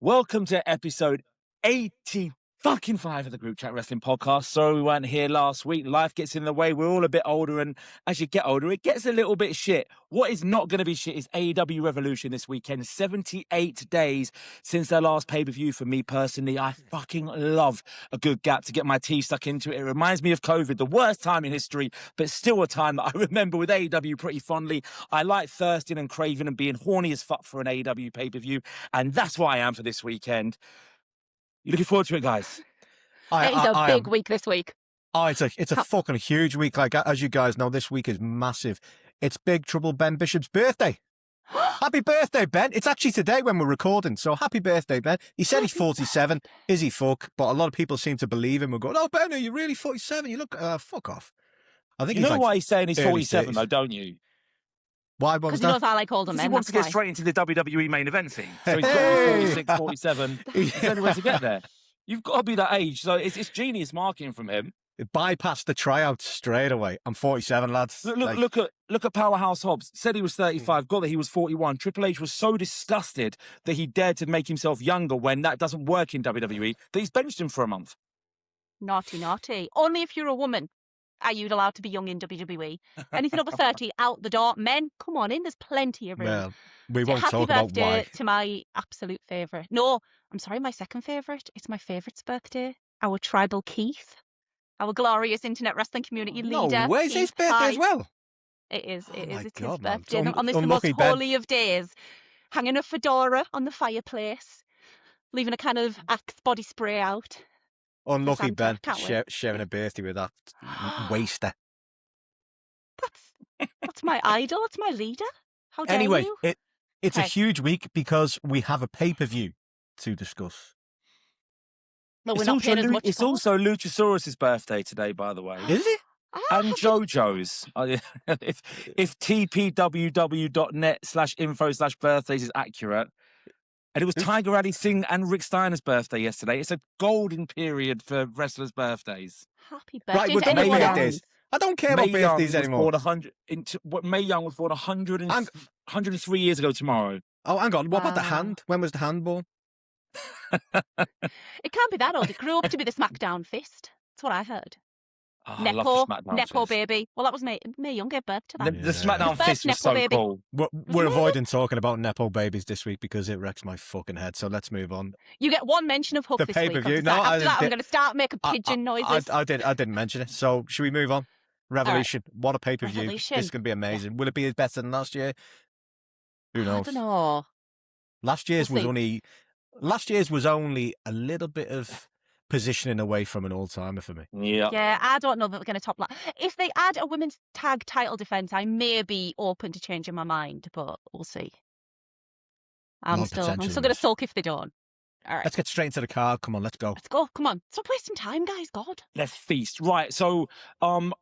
Welcome to episode 80 fucking 5 of the Groupchat Wrestling Podcast. Sorry we weren't here last week. Life gets in the way. We're all a bit older, and as you get older, it gets a little bit shit. What is not going to be shit is AEW Revolution this weekend. 78 days since their last pay-per-view for me personally. I fucking love a good gap to get my teeth stuck into it. It reminds me of COVID, the worst time in history, but still a time that I remember with AEW pretty fondly. I like thirsting and craving and being horny as fuck for an AEW pay-per-view, and that's what I am for this weekend. You looking forward to it, guys? It's a big week this week. Oh, it's a fucking huge week. Like, as you guys know, this week is massive. It's Big Trouble Ben Bishop's birthday. Happy birthday, Ben. It's actually today when we're recording, so happy birthday, Ben. He said he's 47. Is he fuck? But a lot of people seem to believe him. We're going, oh, Ben, are you really 47? You look, fuck off. I think you know why he's saying he's 47, 30s. though, don't you? Why? What was Because he that? knows I like older men. He wants to get straight into the WWE main event thing. So he's got to be 46, 47. There's the only way to get there. You've got to be that age. So it's genius marketing from him. It bypassed the tryouts straight away. I'm 47, lads. Look at Powerhouse Hobbs. Said he was 35, got that he was 41. Triple H was so disgusted that he dared to make himself younger when that doesn't work in WWE that he's benched him for a month. Naughty, naughty. Only if you're a woman are you allowed to be young in WWE. Anything over 30, out the door. Men, come on in. There's plenty of room. Well, we won't Happy talk about birthday why. to my absolute favourite. No, I'm sorry, my second favourite. It's my favourite's birthday. Our tribal Keith. Our glorious internet wrestling community leader. No, where's his birthday as well? It is. Oh my It's God, his man. birthday. It's On this the most unlucky, Ben. holy of days. Hanging a fedora on the fireplace. Leaving a kind of Axe body spray out. Unlucky, Santa, Ben, can't wait. sharing a birthday with that waster. That's my idol. That's my leader. How dare Anyway, you? it's a Okay. huge week because we have a pay-per-view to discuss. No, we're not paying as much It's for it. also Luchasaurus' birthday today, by the way. Is it? And JoJo's. If tpww.net/info/birthdays is accurate. And it was Tiger Ali Singh and Rick Steiner's birthday yesterday. It's a golden period for wrestlers' birthdays. Happy Right, birthday we're to talking anyone about else. birthdays. I don't care about birthdays anymore. May Young was born 103 years ago tomorrow. Oh, hang on. What about the Wow. hand? When was the hand born? It can't be that old. It grew up to be the SmackDown fist. That's what I heard. Oh, I love the SmackDown Nepo fist. baby. Well, that was May Young gave birth to The, that. the SmackDown First fist was Nepo so baby. cool. We're amazing. avoiding talking about Nepo babies this week because it wrecks my fucking head. So let's move on. You get one mention of Hook The this week. pay-per-view. No, After that, I'm did- going to start making pigeon noises. I didn't mention it. So should we move on? Revolution. What a pay-per-view. Revolution. This is going to be amazing. Will it be better than last year? Who I knows? don't know. Last year's We'll was only a little bit of positioning away from an all-timer for me. Yeah. Yeah, I don't know that they're going to top that. If they add a women's tag title defense, I may be open to changing my mind, but we'll see. I'm Lot of still potential in going to this. sulk if they don't. All right, Let's get straight into the card. Come on, let's go. let's go. Come on, stop wasting time, guys. God. Let's feast. Right. So,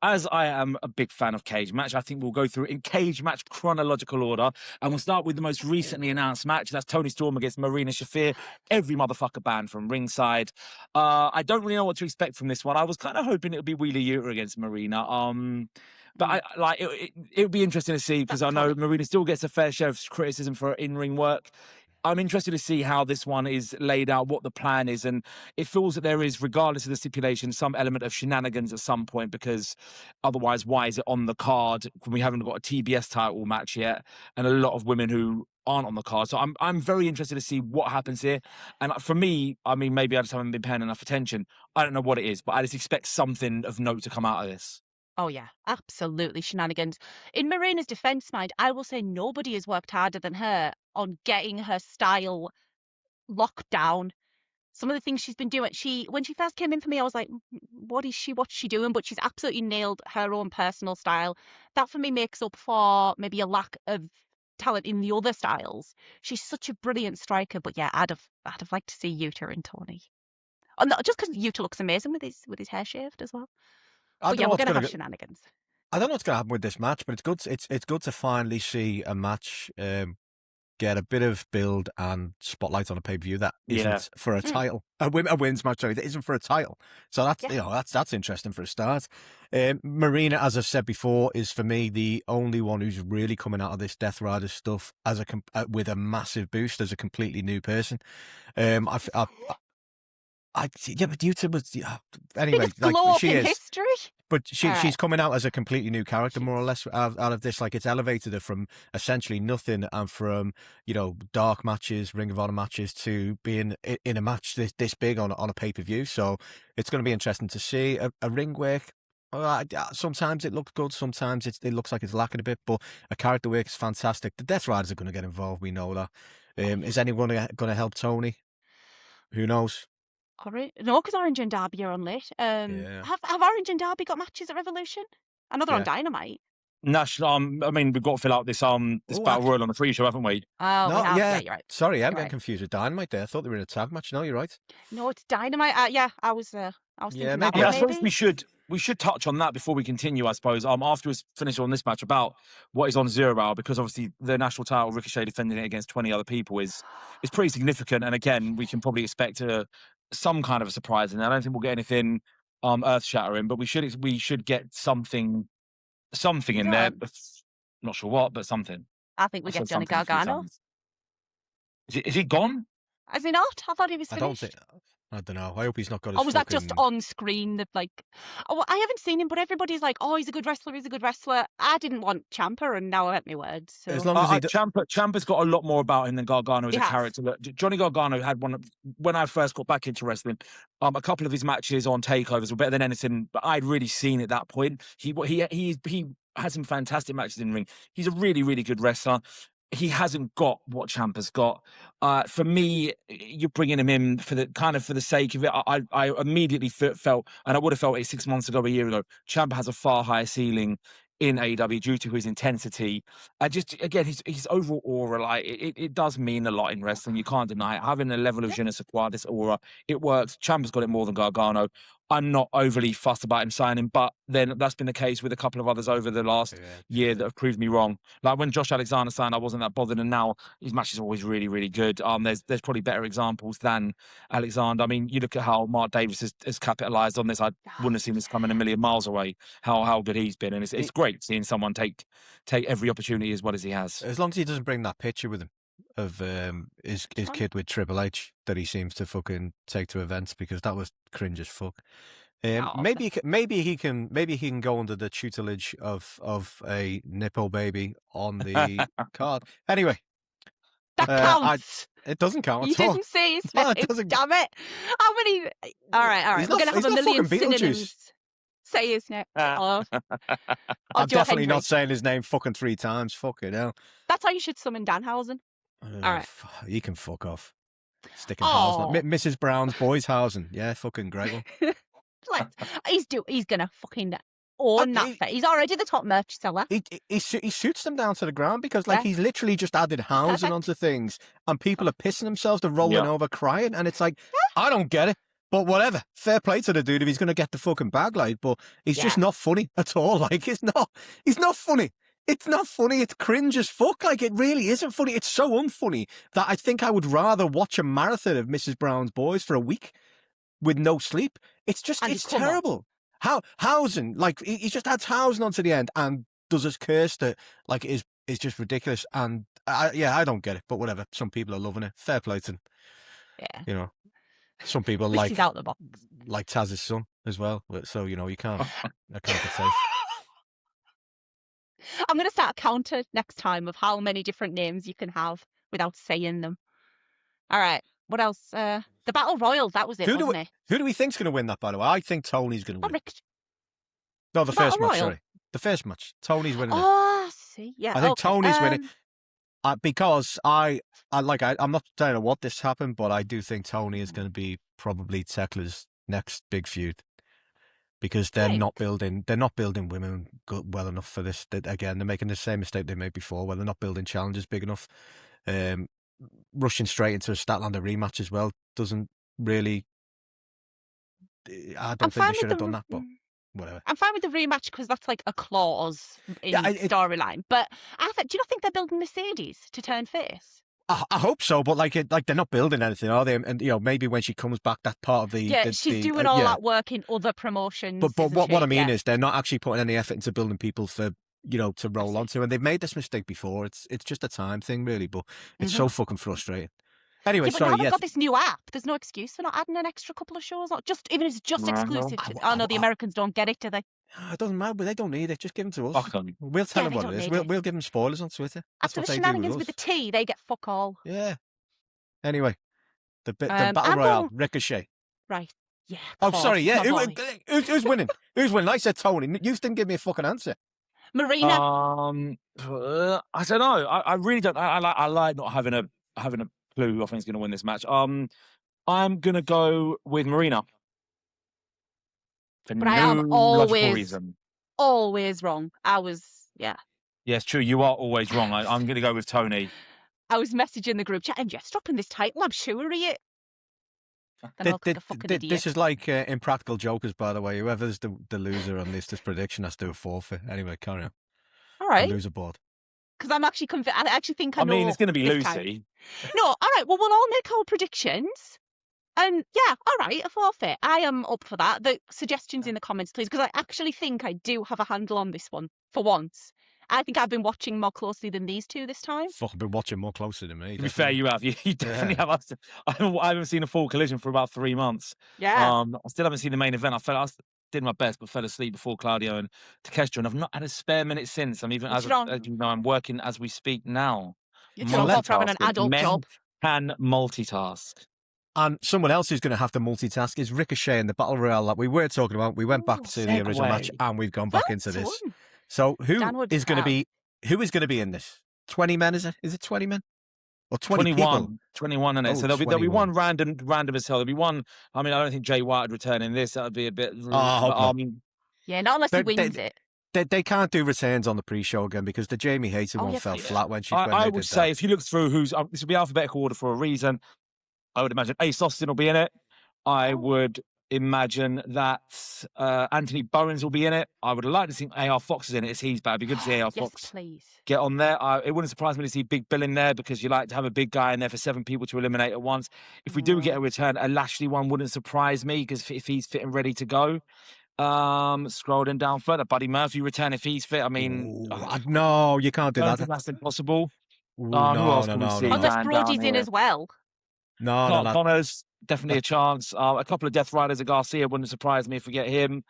as I am a big fan of Cage Match, I think we'll go through in Cage Match chronological order. And we'll start with the most recently announced match. That's Toni Storm against Marina Shafir. Every motherfucker banned from ringside. I don't really know what to expect from this one. I was kind of hoping it would be Wheeler Yuta against Marina. But it would be interesting to see because I know Marina still gets a fair share of criticism for her in-ring work. I'm interested to see how this one is laid out, what the plan is, and it feels that there is, regardless of the stipulation, some element of shenanigans at some point, because otherwise, why is it on the card when we haven't got a TBS title match yet, and a lot of women who aren't on the card? So I'm very interested to see what happens here. And for me, I mean, maybe I just haven't been paying enough attention. I don't know what it is, but I just expect something of note to come out of this. Oh, yeah, absolutely shenanigans. In Marina's defense, mind, I will say nobody has worked harder than her on getting her style locked down. Some of the things she's been doing, when she first came in for me, I was like, what's she doing? But she's absolutely nailed her own personal style. That for me makes up for maybe a lack of talent in the other styles. She's such a brilliant striker, but yeah, I'd have liked to see Yuta and Tony. And just because Yuta looks amazing with his hair shaved as well. I But don't yeah, know we're what's going to gonna have go- shenanigans. I don't know what's going to happen with this match, but it's good. It's good to finally see a match get a bit of build and spotlight on a pay-per-view that Yeah. isn't for a title, a women's match, sorry, that isn't for a title. So that's that's interesting for a start. Marina, as I've said before, is for me the only one who's really coming out of this Deathriders stuff as with a massive boost as a completely new person. But YouTube was anyway. Biggest glow up in history. But she's coming out as a completely new character, more or less, out of this. Like, it's elevated her from essentially nothing, and from dark matches, Ring of Honor matches, to being in a match this big on a pay-per-view. So it's going to be interesting to see a ring work. Sometimes it looks good, sometimes it looks like it's lacking a bit, but a character work is fantastic. The Deathriders are going to get involved. We know that. Is anyone going to help Tony? Who knows? No, because Orange and Darby are on late. Have Orange and Darby got matches at Revolution? I know they're on Dynamite. National. I mean, we've got to fill out this battle royal on the pre-show, haven't we? Oh, no, we have. Yeah, you're right. Sorry, I'm getting confused with Dynamite there. I thought they were in a tag match. No, you're right. No, it's Dynamite. I was thinking that. I suppose we should touch on that before we continue, I suppose. After we finish on this match, about what is on 0 Hour, because obviously the national title, Ricochet defending it against 20 other people is pretty significant. And again, we can probably expect some kind of a surprise. And I don't think we'll get anything earth shattering, but we should get something in there. Not sure what, but something. I think we get Johnny Gargano. Is he gone? Is he not? I thought he was finished. I don't know. I hope he's not got his was that just on screen? I haven't seen him, but everybody's like, oh, he's a good wrestler, I didn't want Ciampa, and now I have my words. So. As long as Ciampa's got a lot more about him than Gargano as a character. Johnny Gargano had one, when I first got back into wrestling, a couple of his matches on takeovers were better than anything but I'd really seen at that point. He had some fantastic matches in the ring. He's a really, really good wrestler. He hasn't got what Ciampa's got. For me, you're bringing him in for the sake of it. I immediately felt, and I would have felt it 6 months ago, a year ago, Ciampa has a far higher ceiling in AEW due to his intensity. And just, again, his overall aura, it does mean a lot in wrestling. You can't deny it. Having a level of je ne sais quoi, this aura, it works. Ciampa's got it more than Gargano. I'm not overly fussed about him signing, but then that's been the case with a couple of others over the last year that have proved me wrong. Like when Josh Alexander signed, I wasn't that bothered, and now his match is always really, really good. There's probably better examples than Alexander. I mean, you look at how Mark Davis has capitalised on this. I wouldn't have seen this coming a million miles away. How good he's been, and it's great seeing someone take every opportunity as well as he has. As long as he doesn't bring that picture with him of his kid with Triple H that he seems to fucking take to events, because that was cringe as fuck. Maybe he can go under the tutelage of a nipple baby on the card. Anyway, that counts. It doesn't count at all. You didn't say his name. Damn it! How many? All right. We're gonna have a million synonyms. Say his name. I'm definitely not saying his name fucking 3 times. Fucking hell. That's how you should summon Danhausen. All right. You can fuck off. Sticking Hausen. Mrs. Brown's boys Hausen. Yeah, fucking great one. He's gonna fucking own that. He's already the top merch seller. He shoots them down to the ground because he's literally just added Hausen onto things, and people are pissing themselves, they're rolling over crying, and it's like, I don't get it. But whatever, fair play to the dude if he's going to get the fucking bag, but he's just not funny at all. He's not funny. It's not funny. It's cringe as fuck. It really isn't funny. It's so unfunny that I think I would rather watch a marathon of Mrs. Brown's Boys for a week with no sleep. It's terrible. Hausen, he just adds Hausen onto the end and does his curse that is just ridiculous. And I don't get it, but whatever. Some people are loving it. Fair play to them. Yeah. Some people like out the box. Like Taz's son as well. So, you can't. I can't say. I'm going to start a counter next time of how many different names you can have without saying them. All right. What else? The Battle Royal, that was it, wasn't it? Who do we think's going to win that, by the way? I think Tony's going to win. No, the Battle first match, Royal? sorry. The first match. Tony's winning it. Oh, see. Yeah. I think Tony's winning. Because I'm not saying what this happened, but I do think Tony is going to be probably Thkla's next big feud, because they're not building women well enough for this. Again, they're making the same mistake they made before, where they're not building challenges big enough. Rushing straight into a Statlander rematch as well doesn't really. I don't think they should have done that, but whatever. I'm fine with the rematch because that's like a clause in storyline. But do you not think they're building Mercedes to turn face? I hope so, but like they're not building anything, are they? And maybe when she comes back, that part of the Yeah, she's doing all that work in other promotions. But isn't what she? I mean Yeah. is they're not actually putting any effort into building people for to roll onto, and they've made this mistake before. It's just a time thing, really, but it's so fucking frustrating. Anyway, Yeah, but sorry. now they've Yes. got this new app. There's no excuse for not adding an extra couple of shows. Not just even if it's just exclusive. I know the Americans don't get it, do they? It doesn't matter, but they don't need it. Just give them to us. Fuck 'em. We'll tell Yeah, them they what don't it is. need We'll it. give them spoilers on Twitter. That's After what the they do shenanigans with with us. the tea, they get fuck all. Yeah. Anyway, the I'm battle royale, going- Ricochet. Right. Yeah. Oh, of course, sorry. Yeah. my boy. Who's winning? Who's winning? I said Tony. You didn't give me a fucking answer. Marina. I don't know. I really don't. I like not having a clue who I think is going to win this match. I'm going to go with Marina. For But no I am logical reason. always wrong. Yeah. Yes, true. You are always wrong. I'm going to go with Tony. I was messaging the group chat and just dropping this title. I'm sure of it. Then I look like a fucking idiot. This is like Impractical Jokers, by the way. Whoever's the loser on this prediction has to do a forfeit. Anyway, carry on. All right. The loser board. Because I'm actually convinced. I actually think I know. I mean, it's going to be this Lucy. Time. No, all right. Well, we'll all make our predictions. And yeah, all right, a forfeit. I am up for that. The suggestions in the comments, please, because I actually think I do have a handle on this one for once. I think I've been watching more closely than these two this time. Fuck, I've been watching more closely than me. To be fair, you have. You definitely have. I haven't seen a full collision for about 3 months. Yeah. I still haven't seen the main event. I did my best, but fell asleep before Claudio and Takeshita, and I've not had a spare minute since. I'm even, as you know, I'm working as we speak now. You're having an adult job. Can multitask. And someone else who's going to have to multitask is Ricochet in the Battle Royale that we were talking about. We went back to the original match and we've gone back into this. So who is going to be in this? 20 men, is it? Is it 20 men? Or 21 people? 21 in it. So there'll be one random as hell. There'll be one. I mean, I don't think Jay White would return in this. That would be a bit. Yeah, not unless he wins it. They can't do returns on the pre-show again because the Jamie Hayter one fell flat when she. I would say if you look through who's this will be alphabetical order for a reason. I would imagine Ace Austin will be in it. I would imagine that Anthony Bowens will be in it. I would like to see AR Fox is in it. It's he's bad. It'd be good to see AR Fox get on there. It wouldn't surprise me to see Big Bill in there because you like to have a big guy in there for 7 people to eliminate at once. If we do get a return, a Lashley one wouldn't surprise me because if he's fit and ready to go. Scrolling down further, Buddy Murphy return if he's fit. I mean, no, you can't do that. That's impossible. Who else can we see? Unless Brody's in as well. No. Connor's definitely a chance. A couple of Deathriders at Garcia wouldn't surprise me if we get him.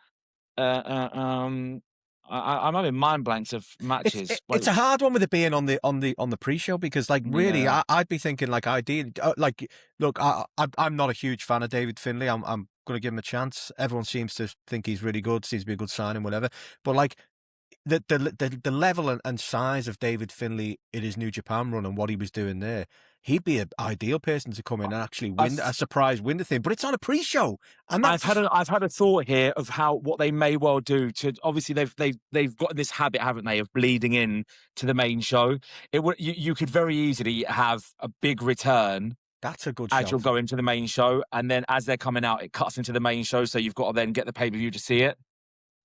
I'm having mind blanks of matches. It's a hard one with it being on the pre-show because, like, really, I'd be thinking like ideally, like, look, I'm not a huge fan of David Finlay. I'm going to give him a chance. Everyone seems to think he's really good. Seems to be a good signing, whatever. But like. The level and size of David Finlay in his New Japan run and what he was doing there, he'd be an ideal person to come in and actually win a surprise win the thing. But it's on a pre-show, and I've had a thought here of what they may well do to. Obviously, they've got this habit, haven't they, of bleeding in to the main show. You could very easily have a big return. That's a good. As you'll go into the main show, and then as they're coming out, it cuts into the main show, so you've got to then get the pay-per-view to see it.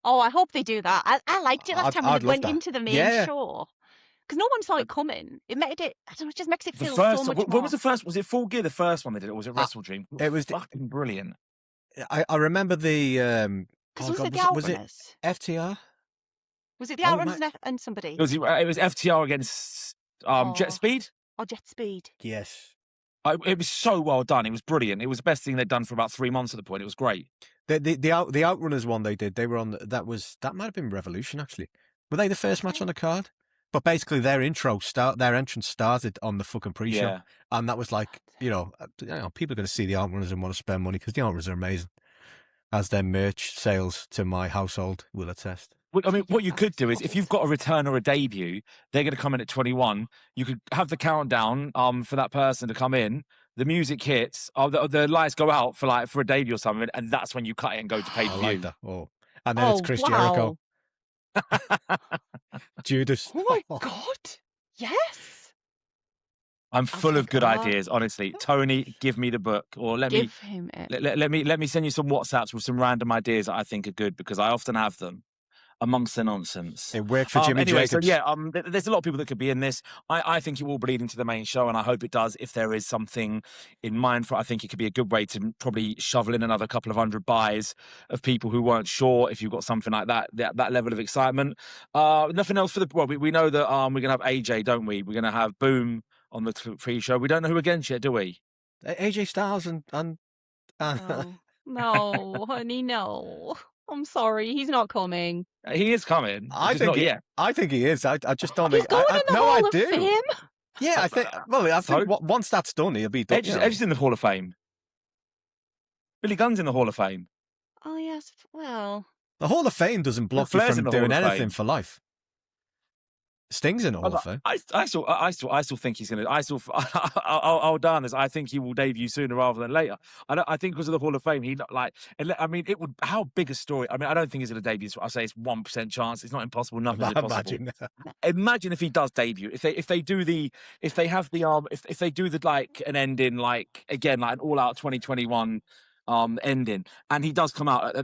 Oh, I hope they do that. I liked it last time when it went into the main show. Because no one saw it coming. It made it. I don't know. It just makes it feel so much more. When was the first? Was it Full Gear? The first one they did, or was it Wrestle Dream? It was fucking brilliant. I remember the. Was it FTR? Was it the Outrunners and somebody? It was FTR against Jet Speed. Oh, Jet Speed. Yes. It was so well done. It was brilliant. It was the best thing they'd done for about 3 months at the point. It was great. The Outrunners one they did. They were on. That might have been Revolution actually. Were they the first match on the card? But basically, their entrance started on the fucking pre-show, and that was like, people are going to see the Outrunners and want to spend money because the Outrunners are amazing, as their merch sales to my household will attest. I mean, what you could do is if you've got a return or a debut, they're going to come in at 21. You could have the countdown for that person to come in. The music hits, the lights go out for a debut or something, and that's when you cut it and go to pay-per-view. I like that. Oh, and then it's Chris Jericho. Judas. Oh my God! Yes. I'm full of good ideas, honestly. Tony, give me the book, or let me send you some WhatsApps with some random ideas that I think are good because I often have them. amongst the nonsense. It worked for Jimmy Anyway, Jacobs. so yeah, there's a lot of people that could be in this. I think it will bleed into the main show, and I hope it does. If there is something in mind for, I think it could be a good way to probably shovel in another couple of 100 buys of people who weren't sure. If you've got something like that level of excitement. Nothing else for the. Well, we know that we're gonna have AJ, don't we? We're gonna have Boom on the pre-show. We don't know who against yet, do we? AJ Styles and No, honey, no. I'm sorry, he's not coming. He is coming. I Just not yet. think he is. I just don't He's think. going in the no, Hall I of do. Fame. Yeah, I think. Well, I think So? once that's done, he'll be done. Edge is in the Hall of Fame. Billy Gunn's in the Hall of Fame. Oh yes, well. The Hall of Fame doesn't block you Flair's in from the Hall doing of anything Fame. for life. Sting's in the Hall of Fame. I still think he's gonna. I'll down this. I think he will debut sooner rather than later. I think because of the Hall of Fame, he not like. I mean, it would. How big a story? I mean, I don't think he's gonna debut. I say it's 1% chance. It's not impossible. Nothing's impossible. Imagine if he does debut. If they do the like an ending like again like an all out 2021 ending, and he does come out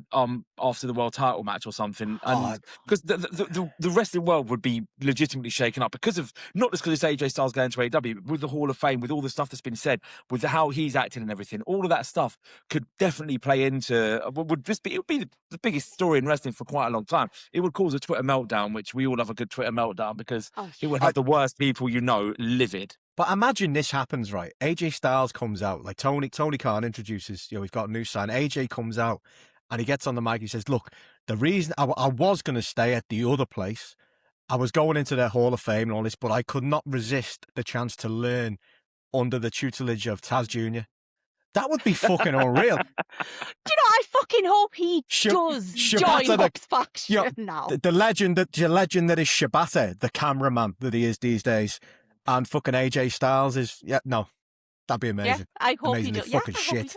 after the world title match or something, and because the wrestling world would be legitimately shaken up because of not just because it's AJ Styles going to AEW, but with the Hall of Fame, with all the stuff that's been said, with how he's acting and everything, all of that stuff could definitely play into would just be, it would be the biggest story in wrestling for quite a long time. It would cause a Twitter meltdown, which we all have a good Twitter meltdown because it would have the worst people livid. But imagine this happens, right? AJ Styles comes out, like Tony Khan introduces, we've got a new sign. AJ comes out and he gets on the mic. He says, look, the reason I was going to stay at the other place, I was going into their Hall of Fame and all this, but I could not resist the chance to learn under the tutelage of Taz Jr. That would be fucking unreal. Do you know, I fucking hope he does join Opps faction now. The legend that is Shibata, the cameraman that he is these days. And fucking AJ Styles is that'd be amazing. Yeah, I hope he does. Fucking I shit.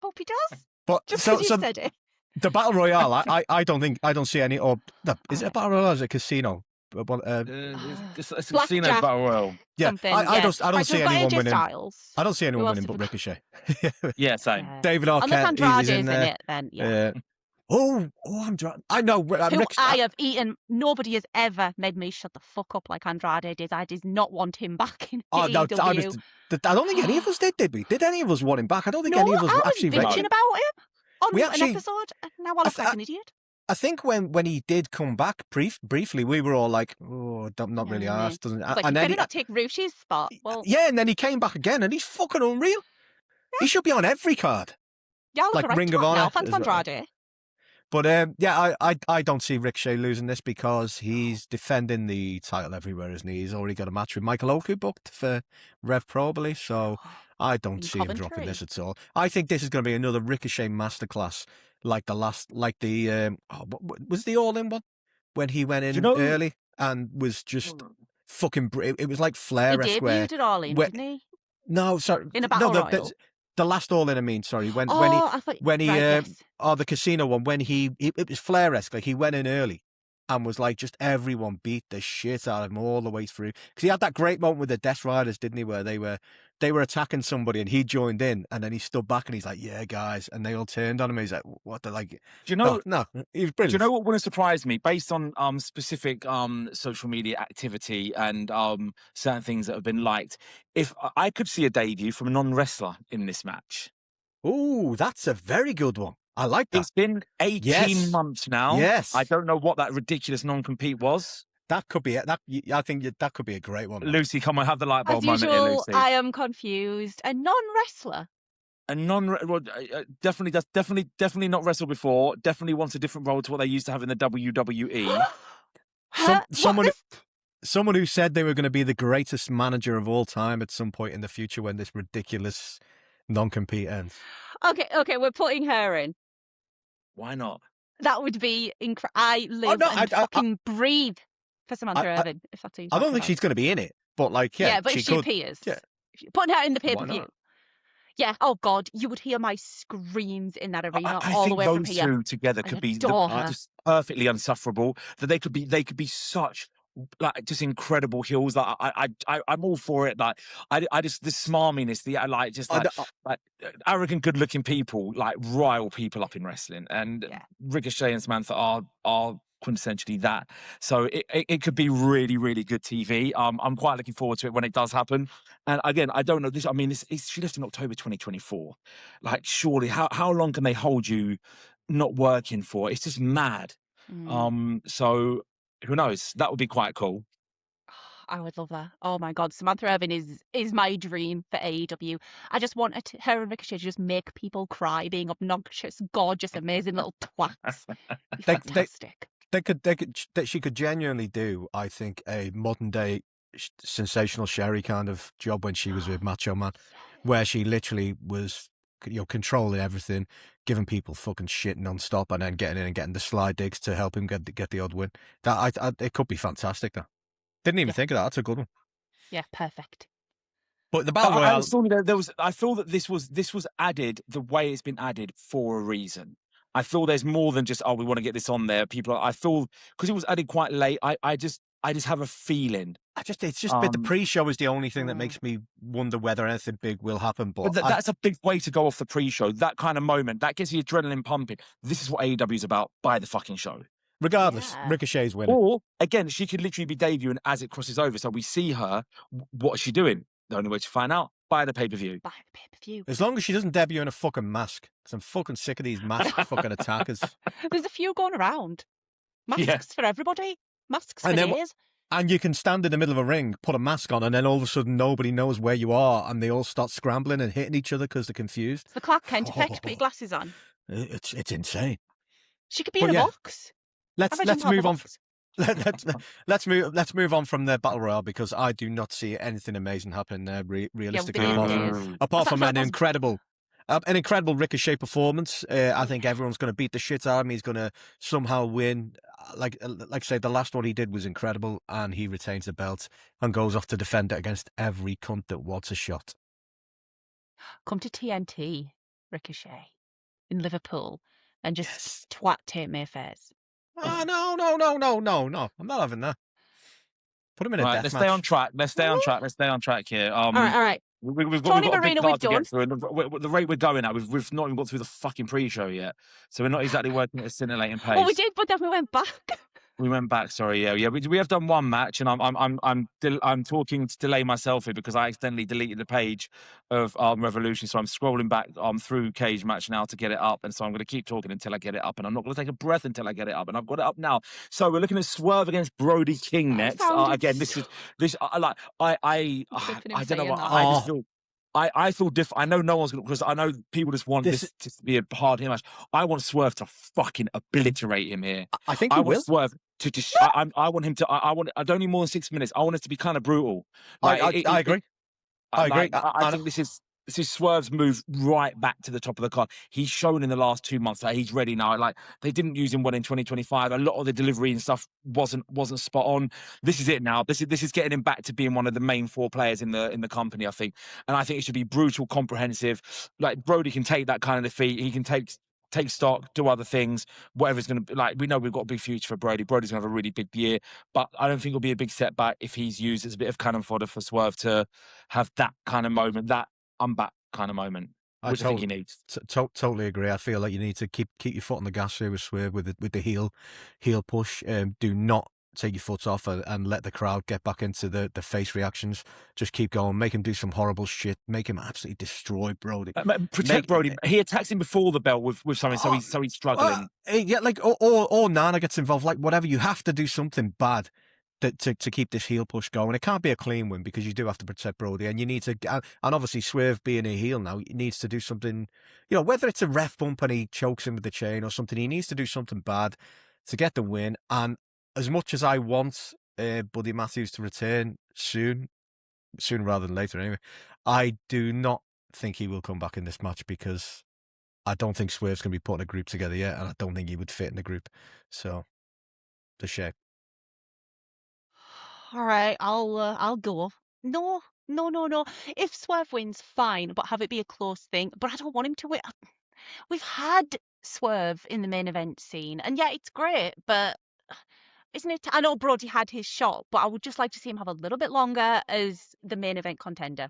Hope he does. But just because you said it. The Battle Royale, I don't see any. Or is it a Battle Royale? Or is it a casino? It's a casino Battle Royale. Yeah, I don't see anyone winning. Styles. I don't see anyone winning but Ricochet. Yeah, same. David Arquette. Unless Andrade is in it, then yeah. Andrade. I know. I have eaten. Nobody has ever made me shut the fuck up like Andrade did. I did not want him back in AEW. I don't think any of us did we? Did any of us want him back? I don't think any of us were actually ready. Bitching about him on an episode, and now I look like an idiot. I think when he did come back briefly, we were all like, "Oh, not really asked." Doesn't like, and then he not take Rushi's spot. Well, yeah, and then he came back again, and he's fucking unreal. Yeah. He should be on every card. Yeah, like Ring of Honor. Now, thanks Andrade. But I don't see Ricochet losing this because he's defending the title everywhere, isn't he? He's already got a match with Michael Oku booked for Rev Pro, I believe. So I don't see him dropping this at all. I think this is going to be another Ricochet masterclass, like the was the All In one when he went in early and was just fucking. It was like Flair-esque. He debuted All In, didn't he? No, sorry, in a Battle Royal. The last All In, I mean, sorry, the casino one, when it was Flair-esque, like he went in early and was like, just everyone beat the shit out of him all the way through. Because he had that great moment with the Deathriders, didn't he, where they were attacking somebody and he joined in and then he stood back and he's like, yeah, guys, and they all turned on him. He's like, what the like? Do you know? No, he was brilliant. Do you know what would have surprised me based on specific social media activity and certain things that have been liked? If I could see a debut from a non-wrestler in this match. Oh, that's a very good one. I like that. It's been 18 months now. Yes. I don't know what that ridiculous non-compete was. That could be it. I think that could be a great one. Lucy, come on, have the light bulb As moment usual, here, Lucy. I am confused. A non-wrestler. Definitely not wrestled before. Definitely wants a different role to what they used to have in the WWE. Someone who said they were going to be the greatest manager of all time at some point in the future when this ridiculous non-compete ends. Okay, we're putting her in. Why not? That would be incredible. I live and breathe for Samantha Irvin, if that's who I don't think she's going to be in it, but like, yeah. Yeah, but if she appears. Yeah. Putting her in the pay-per-view. Yeah, oh God, you would hear my screams in that arena all the way from here. I think those two together could be just perfectly insufferable. That they could be such like just incredible heels. Like I'm all for it. Like I just the smarminess, like arrogant, good-looking people like rile people up in wrestling. And Ricochet and Samantha are quintessentially that. So it could be really, really good TV. I'm quite looking forward to it when it does happen. And again, I don't know this. I mean, she left in October 2024. Like, surely, how long can they hold you not working for? It's just mad. So who knows? That would be quite cool. I would love that. Oh my God, Samantha Irvin is my dream for AEW. I just want her and Ricochet to just make people cry, being obnoxious, gorgeous, amazing little twats. Be fantastic. She could genuinely do, I think, a modern day sensational Sherry kind of job when she was with Macho Man, where she literally was, controlling everything, giving people fucking shit non-stop, and then getting in and getting the slide digs to help him get the odd win. It could be fantastic. That didn't even think of that. That's a good one. Yeah, perfect. But the Battle Royale, I feel that this was added the way it's been added for a reason. I feel there's more than just, we want to get this on there. I feel because it was added quite late. I just have a feeling. It's just the pre-show is the only thing that makes me wonder whether anything big will happen. But that's a big way to go off the pre-show. That kind of moment that gets the adrenaline pumping. This is what AEW is about. Buy the fucking show. Regardless, Ricochet's winning. Or again, she could literally be debuting as it crosses over. So we see her. What's she doing? The only way to find out, buy the pay-per-view. Buy the pay-per-view. As long as she doesn't debut in a fucking mask. Because I'm fucking sick of these masked fucking attackers. There's a few going around. Masks for everybody. Masks for days. And you can stand in the middle of a ring, put a mask on, and then all of a sudden nobody knows where you are, and they all start scrambling and hitting each other because they're confused. It's the Clark Kent effect. Put your glasses on. It's insane. She could be in a box. Let's move on. Let's move on from the Battle Royale, because I do not see anything amazing happening there realistically. Apart from an incredible Ricochet performance. I think everyone's going to beat the shit out of him. He's going to somehow win. Like I say, the last one he did was incredible, and he retains the belt and goes off to defend it against every cunt that wants a shot. Come to TNT, Ricochet, in Liverpool, and just twat Tate Mayfair's. No. I'm not having that. Put him in a death let's match. Stay on track. Let's stay on track here. All right. We've got a big card to get through, and the rate we're going at, we've not even got through the fucking pre-show yet, so we're not exactly working at a scintillating pace. Well, we did, but then we went back. We went back. Sorry, yeah. We have done one match, and I'm talking to delay myself here because I accidentally deleted the page of Revolution, so I'm scrolling back through Cage Match now to get it up, and so I'm going to keep talking until I get it up, and I'm not going to take a breath until I get it up, and I've got it up now. So we're looking at Swerve against Brody King next. Again, this I don't know what I just feel. I feel different. I know no one's going to, because I know people just want this to be a hard hit match. I want Swerve to fucking obliterate him here. I think he will. Swerve to just. I want him to. I don't need more than 6 minutes. I want it to be kind of brutal. I agree. I agree. I think this is Swerve's move right back to the top of the card. He's shown in the last 2 months that he's ready now. Like, they didn't use him well in 2025. A lot of the delivery and stuff wasn't spot on. This is it now. This is getting him back to being one of the main 4 players in the company, I think. And I think it should be brutal, comprehensive. Like, Brody can take that kind of defeat. He can take stock, do other things, whatever's going to be. Like, we know we've got a big future for Brody. Brody's going to have a really big year, but I don't think it'll be a big setback if he's used as a bit of cannon fodder for Swerve to have that kind of moment, that I'm back kind of moment, which I think he needs. Totally agree. I feel like you need to keep your foot on the gas here with Swerve, with the heel push. Do not take your foot off and let the crowd get back into the face reactions. Just keep going. Make him do some horrible shit. Make him absolutely destroy Brody. Protect Brody. He attacks him before the bell with something, so he's struggling. Yeah, like or Nana gets involved. Like, whatever. You have to do something bad to keep this heel push going. It can't be a clean win, because you do have to protect Brody, and you need to. And obviously, Swerve being a heel now, he needs to do something. Whether it's a ref bump and he chokes him with the chain or something, he needs to do something bad to get the win. And as much as I want Buddy Matthews to return sooner rather than later, anyway, I do not think he will come back in this match, because I don't think Swerve's going to be putting a group together yet, and I don't think he would fit in the group. So, the shame. All right, I'll go. No. If Swerve wins, fine, but have it be a close thing. But I don't want him to win. We've had Swerve in the main event scene, and yeah, it's great, but isn't it? I know Brody had his shot, but I would just like to see him have a little bit longer as the main event contender.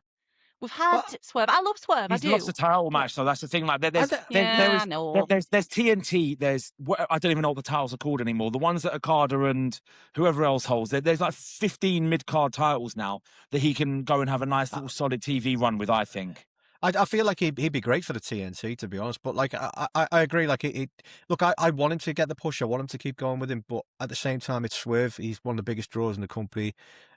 We've had Well, Swerve. I love Swerve. I He's do. lost a title match, so that's the thing. Like, there's I know. there's TNT. I don't even know what the titles are called anymore. The ones that Okada and whoever else holds. There's like 15 mid card titles now that he can go and have a nice little solid TV run with. I think. I feel like he'd be great for the TNT, to be honest. But like, I agree. Like, look, I want him to get the push. I want him to keep going with him. But at the same time, it's Swerve. He's one of the biggest draws in the company.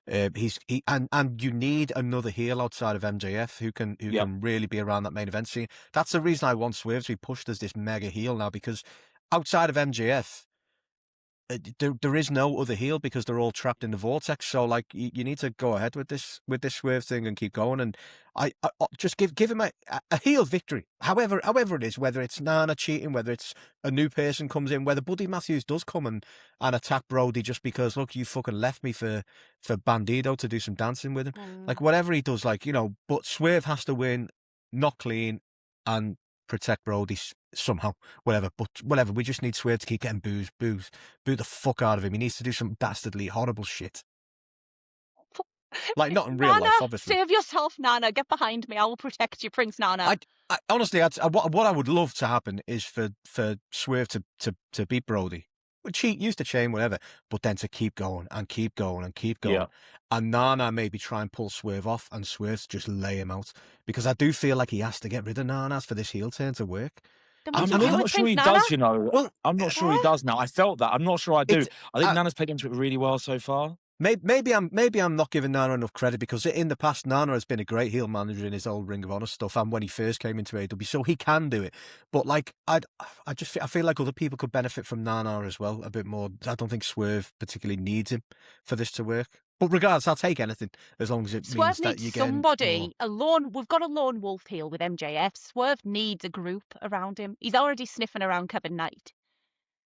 And you need another heel outside of MJF who can really be around that main event scene. That's the reason I want Swerve to be pushed as this mega heel now, because outside of MJF, there is no other heel because they're all trapped in the vortex. So like, you need to go ahead with this Swerve thing and keep going. And I just give him a heel victory, however it is, whether it's Nana cheating, whether it's a new person comes in, whether Buddy Matthews does come and attack Brody just because, look, you fucking left me for Bandido to do some dancing with him. Like, whatever he does, like, but Swerve has to win, not clean, and protect Brody somehow, whatever. But whatever, we just need Swerve to keep getting boo the fuck out of him. He needs to do some dastardly, horrible shit. Like, not in real life, obviously. Save yourself, Nana. Get behind me. I will protect you, Prince Nana. I honestly, what I would love to happen is for Swerve to beat Brody. Cheat, use the chain, whatever, but then to keep going and keep going and keep going. Yeah. And Nana maybe try and pull Swerve off and Swerve just lay him out. Because I do feel like he has to get rid of Nana's for this heel turn to work. I'm not sure he does, Well, I'm not sure he does now. I felt that. I'm not sure I do. I think Nana's played into it really well so far. Maybe I'm not giving Nana enough credit, because in the past Nana has been a great heel manager in his old Ring of Honor stuff and when he first came into AEW, so he can do it. But like, I feel like other people could benefit from Nana as well a bit more. I don't think Swerve particularly needs him for this to work. But regardless, I'll take anything as long as it means that you get somebody alone. We've got a lone wolf heel with MJF. Swerve needs a group around him. He's already sniffing around Kevin Knight.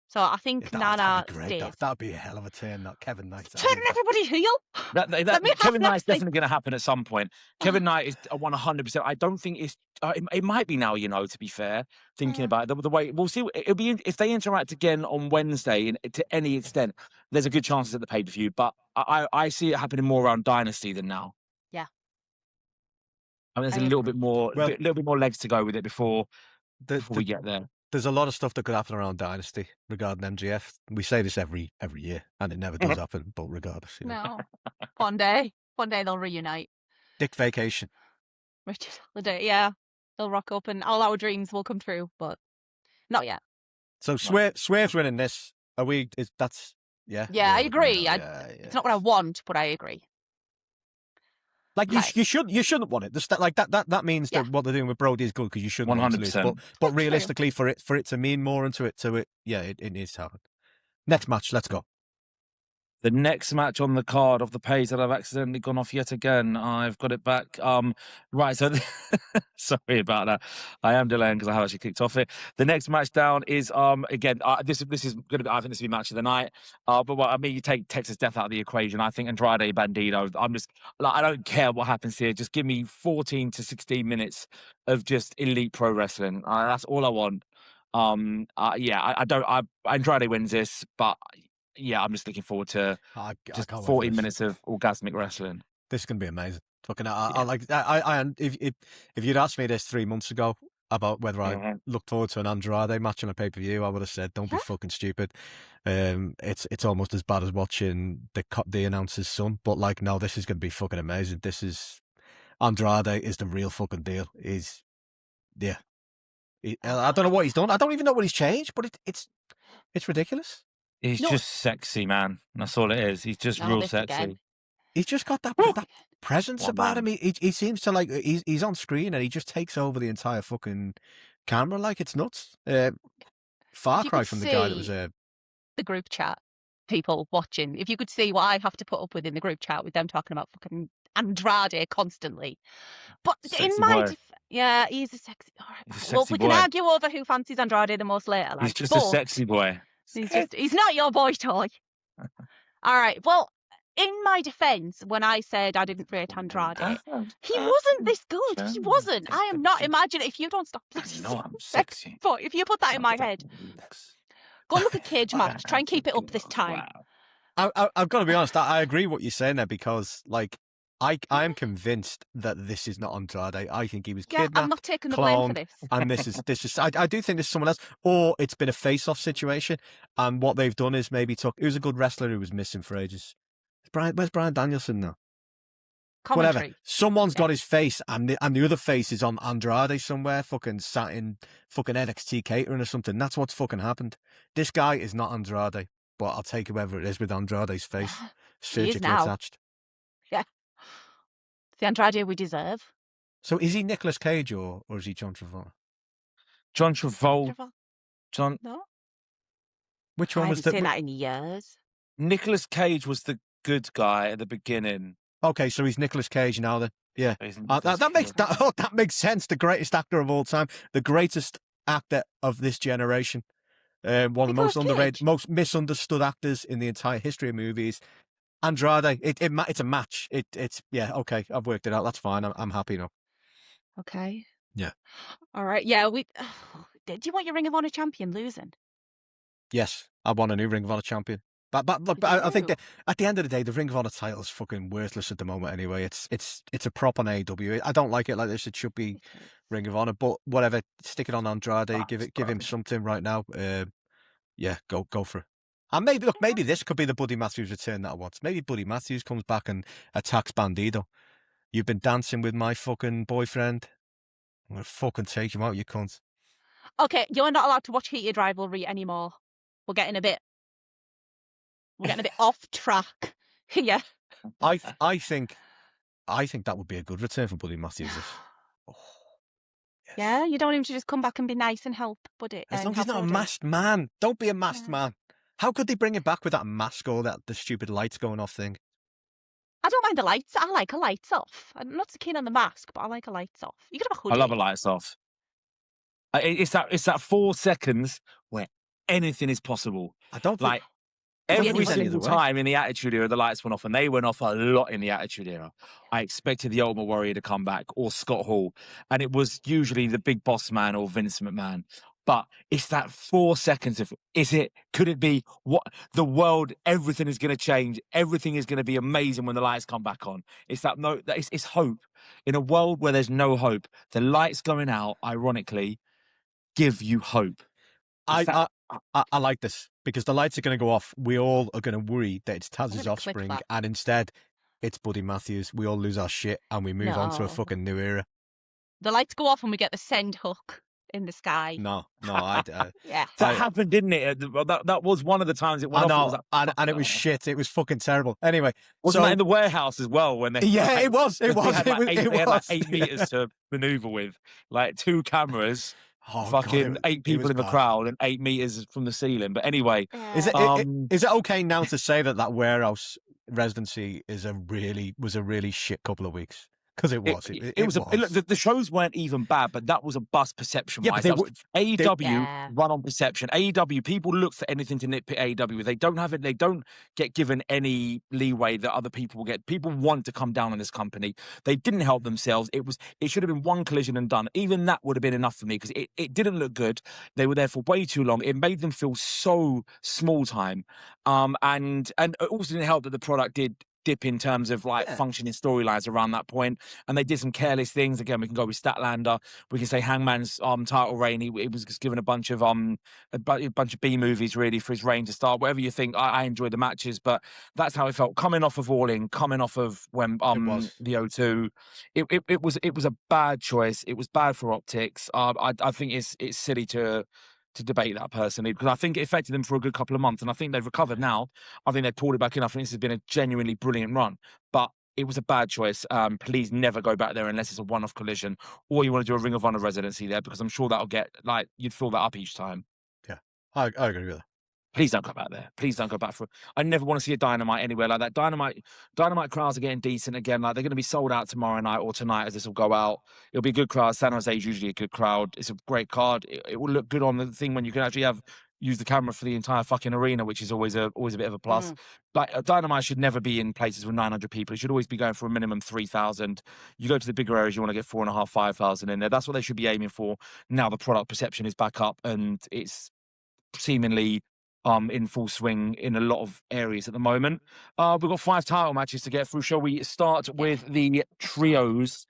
So I think Nana stays. That'd be a hell of a turn, not Kevin Knight. Turn everybody heel. Kevin Knight's definitely going to happen at some point. Kevin Knight is 100%. I don't think it's. It might be now, to be fair, thinking about it, the way we'll see. It'll be if they interact again on Wednesday to any extent. There's a good chance at the pay-per-view, but I see it happening more around Dynasty than now. Yeah. I mean, there's a little bit more legs to go with it before we get there. There's a lot of stuff that could happen around Dynasty regarding MJF. We say this every year, and it never does happen. But regardless, no, one day they'll reunite. Dick vacation. Richard Holiday, yeah, they'll rock up, and all our dreams will come true, but not yet. So Swerve's winning this. Are we? Yeah. Yeah, I agree. It's not what I want, but I agree. Like, you shouldn't want it. That means that what they're doing with Brody is good, because you shouldn't want to lose. But realistically, for it to mean more into it, it needs to happen. Next match, let's go. The next match on the card of the page that I've accidentally gone off yet again. I've got it back. Right, so sorry about that. I am delaying because I have actually clicked off it. The next match down is again, this is going to be. I think this will be match of the night. You take Texas Death out of the equation. I think Andrade Bandido. I don't care what happens here. Just give me 14 to 16 minutes of just elite pro wrestling. That's all I want. Andrade wins this, but. Yeah, I'm just looking forward to just 40 minutes of orgasmic wrestling. This is going to be amazing. Fucking, if you'd asked me this 3 months ago about whether I looked forward to an Andrade match on a pay-per-view, I would have said, don't be fucking stupid. It's almost as bad as watching the announcer's son. But like, no, this is going to be fucking amazing. Andrade is the real fucking deal. I don't know what he's done. I don't even know what he's changed, but it's ridiculous. He's just sexy, man. That's all it is. He's just real sexy. Again. He's just got that presence about him. He seems to like he's on screen and he just takes over the entire fucking camera like it's nuts. Far cry from the guy that was the group chat people watching. If you could see what I have to put up with in the group chat with them talking about fucking Andrade constantly. But he's a sexy. All right, we can argue over who fancies Andrade the most later. He's just a sexy boy. He's not your boy toy. All right. Well, in my defense, when I said I didn't rate Andrade, he wasn't this good. He wasn't. I am not imagining. If you don't stop, I'm sexy. But if you put that in my head, go look at Cage Match. Try and keep it up this time. I've got to be honest. I agree what you're saying there, because like I am convinced that this is not Andrade. I think he was Yeah, kidnapped, I'm not taking the blame for cloned, this. and this is. I do think this is someone else, or it's been a face-off situation, and what they've done is maybe took. Who's a good wrestler who was missing for ages? Where's Brian Danielson now? Whatever. Commentary. Someone's Yeah. got his face, and the other face is on Andrade somewhere, fucking sat in fucking NXT catering or something. That's what's fucking happened. This guy is not Andrade, but I'll take whoever it is with Andrade's face He is surgically now. attached. Yeah. It's the Andrade we deserve. So is he Nicolas Cage or is he John Travolta? John Travolta. No? Which I one was haven't seen the? that in years. Nicolas Cage was the good guy at the beginning. Okay, so he's Nicolas Cage now. Then yeah, He's Nicolas that makes Cage. that makes sense. The greatest actor of all time, the greatest actor of this generation, one of the Nicolas most underrated, Cage? most misunderstood actors in the entire history of movies. Andrade, it's a match. It's yeah, okay. I've worked it out. That's fine. I'm happy now. Okay. Yeah. All right. Yeah. Do you want your Ring of Honor champion losing? Yes, I want a new Ring of Honor champion. But look, I think that at the end of the day, the Ring of Honor title is fucking worthless at the moment. Anyway, it's a prop on AEW. I don't like it like this. It should be Ring of Honor, but whatever. Stick it on Andrade. Give him something right now. Yeah, go for it. And maybe this could be the Buddy Matthews return that I want. Maybe Buddy Matthews comes back and attacks Bandido. You've been dancing with my fucking boyfriend. I'm gonna fucking take you out, you cunt. Okay, you're not allowed to watch Heated Rivalry anymore. We're getting a bit off track. Yeah. I think that would be a good return for Buddy Matthews. Oh, yes. Yeah, you don't want him to just come back and be nice and help Buddy. As long as he's not a masked man. Don't be a masked man. How could they bring it back with that mask or the stupid lights going off thing? I don't mind the lights. I like a lights off. I'm not so keen on the mask, but I like a lights off. You could have a hoodie. I love a lights off. It's that 4 seconds where anything is possible. I don't like think every single time in the Attitude Era, the lights went off, and they went off a lot in the Attitude Era. I expected the Ultimate Warrior to come back or Scott Hall, and it was usually the Big Boss Man or Vince McMahon. But it's that 4 seconds of, could it be what the world, everything is going to change. Everything is going to be amazing when the lights come back on. It's it's hope. In a world where there's no hope, the lights going out, ironically, give you hope. I like this because the lights are going to go off. We all are going to worry that it's Taz's offspring, and instead it's Buddy Matthews. We all lose our shit and we move on to a fucking new era. The lights go off and we get the send hook in the sky. No, yeah, that happened, didn't it? That was one of the times it went off. And it was shit. It was fucking terrible. Anyway, wasn't that in the warehouse as well? When they it was. They had like 8 meters to maneuver with, like 2 cameras. Fucking God, 8 people in the crowd and 8 meters from the ceiling. But anyway, is it okay now to say that warehouse residency was a really shit couple of weeks? Because it was. It was. The shows weren't even bad, but that was a bust perception. Yeah, AEW run on perception. AEW, people look for anything to nitpick AEW. They don't have it. They don't get given any leeway that other people will get. People want to come down on this company. They didn't help themselves. It should have been one collision and done. Even that would have been enough for me because it didn't look good. They were there for way too long. It made them feel so small time. And it also didn't help that the product did dip in terms of functioning storylines around that point, and they did some careless things. Again, we can go with Statlander. We can say Hangman's title reign. He was just given a bunch of B movies really for his reign to start. Whatever you think, I enjoyed the matches, but that's how it felt. Coming off of All In, coming off of when the O2, it was a bad choice. It was bad for optics. I think it's silly to debate that personally because I think it affected them for a good couple of months, and I think they've recovered now. I think they've pulled it back in. I think this has been a genuinely brilliant run, but it was a bad choice. Please never go back there unless it's a one-off collision, or you want to do a Ring of Honor residency there because I'm sure that'll get you'd fill that up each time. Yeah, I agree with that. Please don't go back there. Please don't go back for. I never want to see a Dynamite anywhere like that. Dynamite crowds are getting decent again. Like they're going to be sold out tomorrow night or tonight as this will go out. It'll be a good crowd. San Jose is usually a good crowd. It's a great card. It will look good on the thing when you can actually use the camera for the entire fucking arena, which is always a bit of a plus. Like Dynamite should never be in places with 900 people. It should always be going for a minimum 3,000. You go to the bigger areas, you want to get 4,500, 5,000 in there. That's what they should be aiming for. Now the product perception is back up and it's seemingly in full swing in a lot of areas at the moment. We've got 5 title matches to get through. Shall we start with the trios?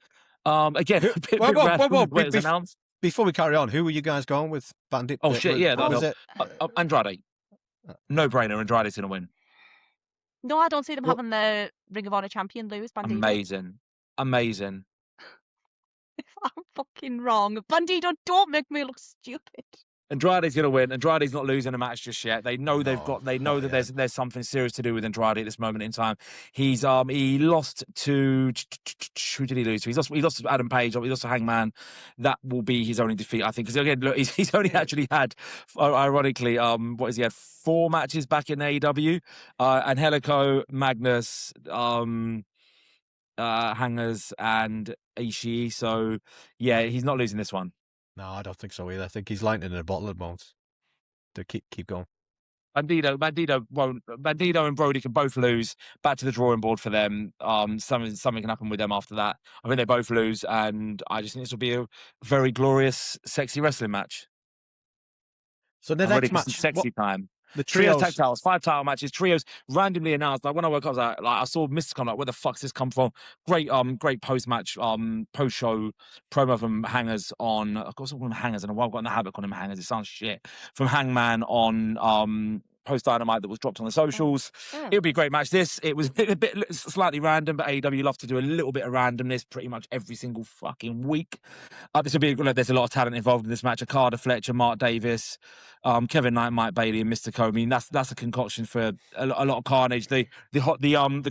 Again, a bit random where it's announced. Before we carry on, who were you guys going with? Bandit? Oh shit, yeah, was it? Andrade. No brainer. Andrade's gonna win. No, I don't see them having the Ring of Honor champion lose. Bandido. Amazing. If I'm fucking wrong, Bandido, don't make me look stupid. Andrade's going to win. Andrade's not losing a match just yet. They know that there's something serious to do with Andrade at this moment in time. He's he lost to who did he lose to? He lost to Adam Page. He lost to Hangman. That will be his only defeat, I think. Because again, look, he's only actually had, ironically, what has he had? 4 matches back in AEW. Angelico, Magnus, Hangers, and Ishii. So yeah, he's not losing this one. No, I don't think so either. I think he's lightning in a bottle at the moment. To keep going. Bandido and Brody can both lose. Back to the drawing board for them. Something can happen with them after that. I think they both lose, and I just think this will be a very glorious, sexy wrestling match. So the next match, sexy time. The trios tag titles, 5 title matches, trios randomly announced. Like when I woke up, I saw Mr. come, like, where the fuck's this come from? Great post match, post show promo from Hangers on. Of course, I call him Hangers, and I've got in the habit of calling him Hangers. It sounds shit. From Hangman on post Dynamite that was dropped on the socials. It would be a great match. It was a bit slightly random, but AEW love to do a little bit of randomness pretty much every single fucking week. This will be there's a lot of talent involved in this match. Okada, Fletcher, Mark Davis, Kevin Knight, Mike Bailey, and Mr. Cole. I mean, that's a concoction for a lot of carnage. The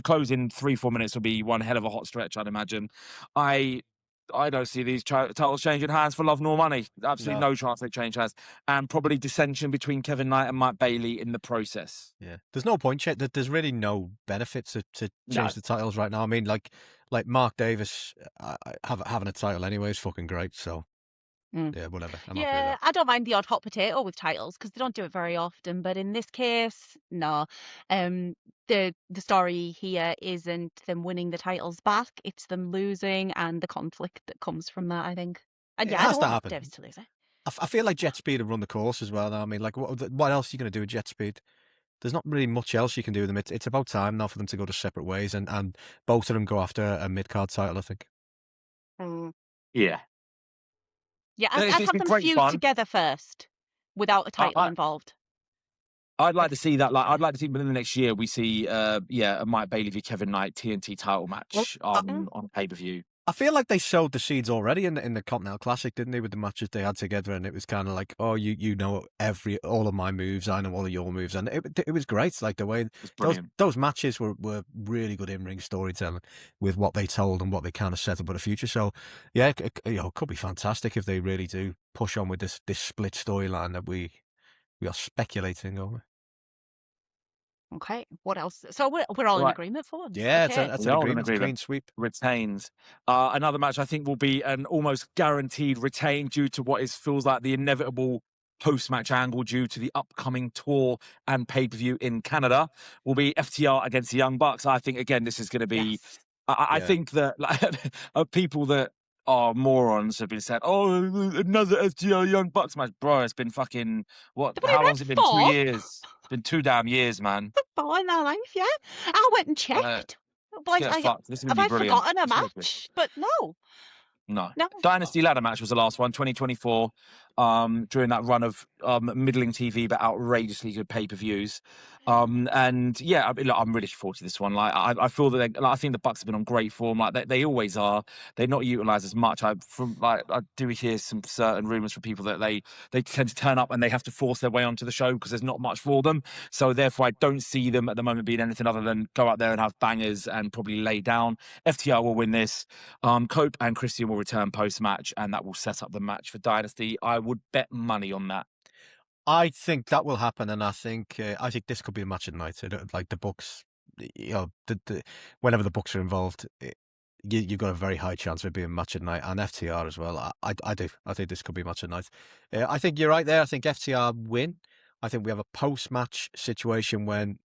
closing 3-4 minutes will be one hell of a hot stretch, I'd imagine. I don't see these titles changing hands for love nor money. Absolutely no chance they change hands. And probably dissension between Kevin Knight and Mike Bailey in the process. Yeah. There's no point, there's really no benefit to change the titles right now. I mean, like Mark Davis having a title anyway is fucking great, so yeah, whatever. I don't mind the odd hot potato with titles because they don't do it very often. But in this case, no. The story here isn't them winning the titles back; it's them losing and the conflict that comes from that. I think. And I don't want Davis to lose it. I feel like Jet Speed have run the course as well. Now. I mean, like, what else are you going to do with Jet Speed? There's not really much else you can do with them. It's about time now for them to go to separate ways, and both of them go after a mid-card title, I think. Yeah. Yeah, I'd have them fuse together first, without a title involved. I'd like to see that. Like, I'd like to see within the next year we see, a Mike Bailey v Kevin Knight TNT title match on pay-per-view. I feel like they sowed the seeds already in the Continental Classic, didn't they, with the matches they had together? And it was kind of like, oh, you know all of my moves, I know all of your moves, and it was great. Like the way those matches were really good in-ring storytelling with what they told and what they kind of set up for the future. So yeah, it could be fantastic if they really do push on with this split storyline that we are speculating over. Okay, what else? So we're all in agreement for once. Yeah, okay. it's an agreement. Clean sweep. Retains. Another match I think will be an almost guaranteed retain due to what feels like the inevitable post-match angle due to the upcoming tour and pay-per-view in Canada will be FTR against the Young Bucks. I think, again, this is going to be... Yes. I think that people that are morons have been saying, oh, another FTR Young Bucks match. Bro, it's been fucking... How long has it been? 2 years. It's been 2 damn years, man. In our life, yeah. I went and checked. Have I forgotten a match? But no. Dynasty ladder match was the last one, 2024, during that run of middling TV but outrageously good pay-per-views. And yeah, I'm really looking forward to this one. Like, I feel that I think the Bucks have been on great form. Like they always are. They're not utilised as much. I do hear some certain rumours from people that they tend to turn up and they have to force their way onto the show because there's not much for them. So therefore, I don't see them at the moment being anything other than go out there and have bangers and probably lay down. FTR will win this. Cope and Christian will return post-match, and that will set up the match for Dynasty. I would bet money on that. I think that will happen, and I think this could be a match at night. Like the Bucks, whenever the Bucks are involved, you've got a very high chance of it being a match at night, and FTR as well. I do. I think this could be a match at night. I think you're right there. I think FTR win. I think we have a post-match situation when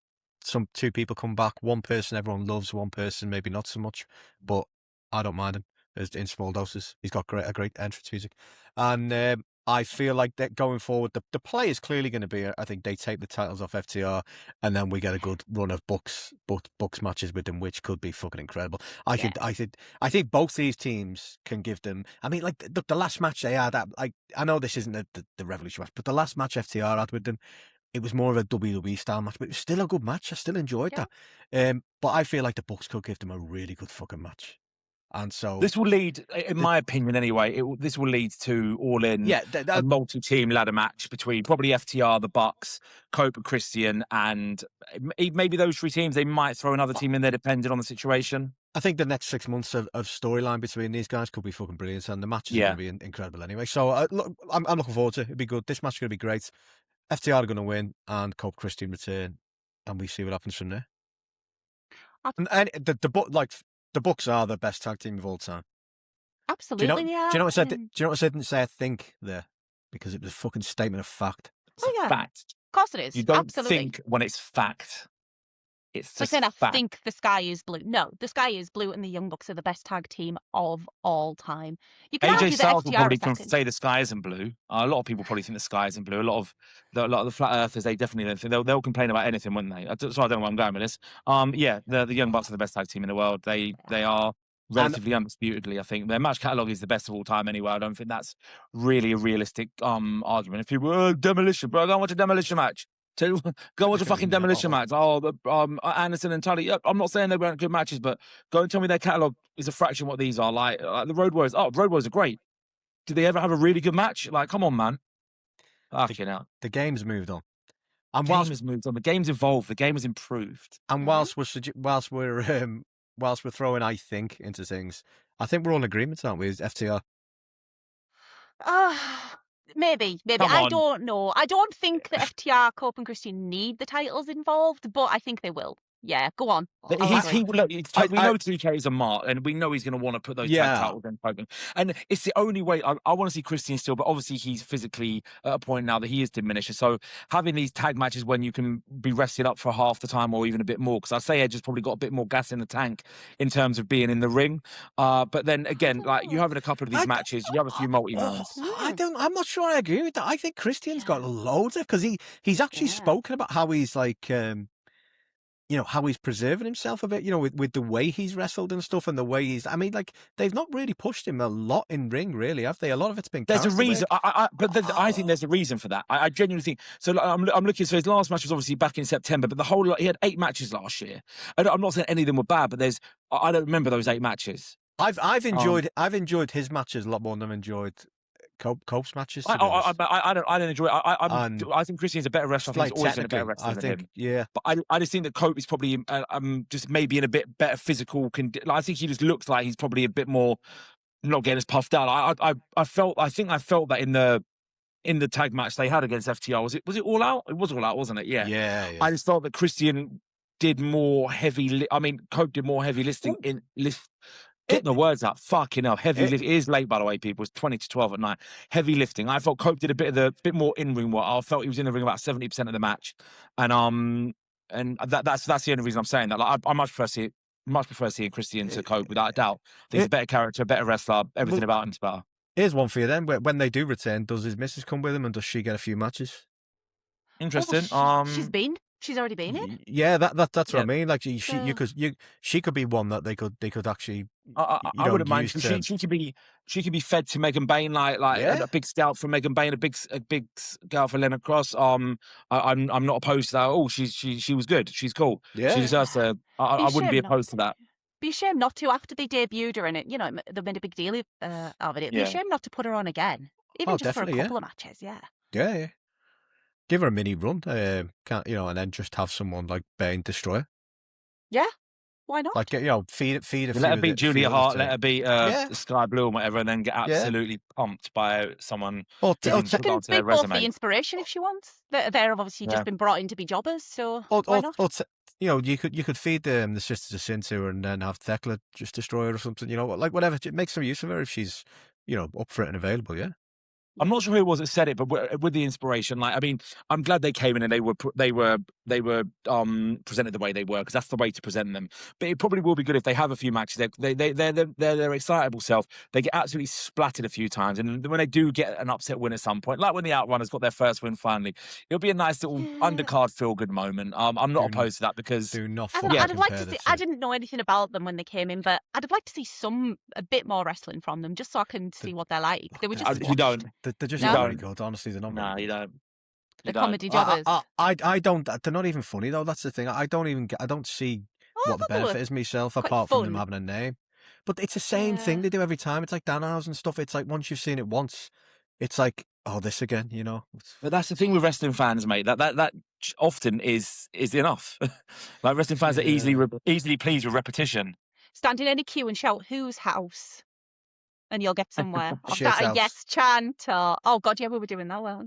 two people come back. One person everyone loves, one person maybe not so much, but I don't mind him in small doses. He's got a great entrance music, and I feel like that going forward, the play is clearly going to be, I think they take the titles off FTR, and then we get a good run of Bucks matches with them, which could be fucking incredible. I think both these teams can give them. I mean, like the last match they had, I know this isn't the Revolution match, but the last match FTR had with them, it was more of a WWE style match, but it was still a good match. I still enjoyed that. But I feel like the Bucks could give them a really good fucking match. And so this will lead, in my opinion anyway, this will lead to All In, a multi-team ladder match between probably FTR, the Bucks, Cope and Christian, and maybe those three teams. They might throw another team in there depending on the situation. I think the next 6 months of storyline between these guys could be fucking brilliant, and the matches are going to be incredible anyway. So look, I'm looking forward to it. It'll be good. This match is going to be great. FTR are going to win, and Cope Christian return, and we see what happens from there. And the Bucks are the best tag team of all time. Absolutely, do you know what I said? Do you know what I said? Didn't say I think there, because it was a fucking statement of fact. It's a fact. Of course it is. You don't Absolutely. think when it's fact. It's like saying, I think the sky is blue. No, the sky is blue, and the Young Bucks are the best tag team of all time. You can AJ Styles will probably say the sky isn't blue. A lot of people probably think the sky isn't blue. A lot of the flat earthers, they definitely don't think. They'll complain about anything, wouldn't they? So I don't know where I'm going with this. The Young Bucks are the best tag team in the world. They are relatively undisputedly, I think. Their match catalogue is the best of all time anyway. I don't think that's really a realistic argument. If people were Demolition, bro, go and watch a Demolition match. Go watch a fucking Demolition match. Anderson and Tully. I'm not saying they weren't good matches, but go and tell me their catalogue is a fraction of what these are. Like the Road Warriors. Road Warriors are great. Did they ever have a really good match? Like, come on, man. Fucking hell. The game's moved on. And the game has moved on. The game's evolved. The game has improved. And whilst we're throwing I think into things, I think we're all in agreement, aren't we? Is FTR? Maybe. I don't know. I don't think that FTR, Cope and Christian need the titles involved, but I think they will. Yeah, go on. We know 2K is a mark, and we know he's going to want to put those tag titles in Pope. And it's the only way. I want to see Christian still, but obviously he's physically at a point now that he is diminished. So having these tag matches when you can be rested up for half the time or even a bit more, because I'd say Edge has probably got a bit more gas in the tank in terms of being in the ring. But then again, like you having a couple of these matches, you have a few multi-mans. I'm not sure I agree with that. I think Christian's got loads of, because he's actually spoken about how he's like. How he's preserving himself a bit, with the way he's wrestled and stuff, and the way he's. I mean, like they've not really pushed him a lot in ring, really, have they? A lot of it's been. There's a reason, I think there's a reason for that. I genuinely think so. I'm looking. So his last match was obviously back in September, but he had 8 matches last year. I'm not saying any of them were bad, but I don't remember those 8 matches. I've enjoyed his matches a lot more than I've enjoyed Cope's matches. I don't enjoy it. I think Christian's a better wrestler. I think he's always been a better wrestler than him. Yeah. But I just think that Cope is probably just maybe in a bit better physical condition. I think he just looks like he's probably a bit more not getting as puffed out. I felt that in the tag match they had against FTR. Was it All Out? It was All Out, wasn't it? Yeah. Yeah. I just thought that Christian did more heavy. Cope did more heavy lifting in lift. Get the words out. Fucking hell. Heavy lift. It is late, by the way, people. It's 20 to 12 at night. Heavy lifting. I felt Cope did a bit more in-ring work. I felt he was in the ring about 70% of the match. And that's the only reason I'm saying that. Like, I much prefer seeing Christian to Cope, without a doubt. I think he's a better character, a better wrestler. Everything about him's better. Here's one for you then. When they do return, does his missus come with him, and does she get a few matches? Interesting. She's already been in. Yeah, that's what I mean. Like she could be one that they could actually. I wouldn't mind. She could be fed to Megan Bain, like a big scout for Megan Bain, a big scout for Leonard Cross. I'm not opposed to that. Oh, she was good. She's cool. Yeah, she deserves to. I wouldn't be opposed to that. Be a shame not to, after they debuted her, and they made a big deal of it. It'd be a shame not to put her on again, even just for a couple of matches. Yeah. Give her a mini run, and then just have someone like Bane destroy her. Yeah, why not? Like, feed it. Let her beat Julia Hart, let her beat Sky Blue or whatever, and then get absolutely pumped by someone. She can be both the inspiration if she wants. They're obviously just been brought in to be jobbers, so why not? You could feed the Sisters of Sin to her, and then have Thkla just destroy her or something. Like whatever. Make some use of her if she's up for it and available. Yeah. I'm not sure who it was that said it, but with the inspiration, I'm glad they came in and they were presented the way they were, because that's the way to present them. But it probably will be good if they have a few matches. They're their excitable self. They get absolutely splattered a few times, and when they do get an upset win at some point, like when the Outrunners got their first win finally, it'll be a nice little undercard feel good moment. I'm not opposed to that, because Do not I fucking I'd have liked compare to the see. I two. didn't know anything about them when they came in, but I'd have liked to see a bit more wrestling from them, just so I can see what they're like. They were just you don't. They're just No? not very good. Honestly, they're not very No, good. you don't. The comedy jobbers. I don't. They're not even funny though. That's the thing. I don't see Oh, I what the thought they were benefit is myself quite apart from them fun. having a name. But it's the same thing Yeah. they do every time. It's like Danhausen and stuff. It's like once you've seen it once, it's like, oh, this again. But that's the thing with wrestling fans, mate. That often is enough. Like, wrestling fans are easily pleased with repetition. Stand in any queue and shout, "Whose house?" and you'll get somewhere. Or Shit start a house. yes chant. Or, oh God, yeah, we were doing that well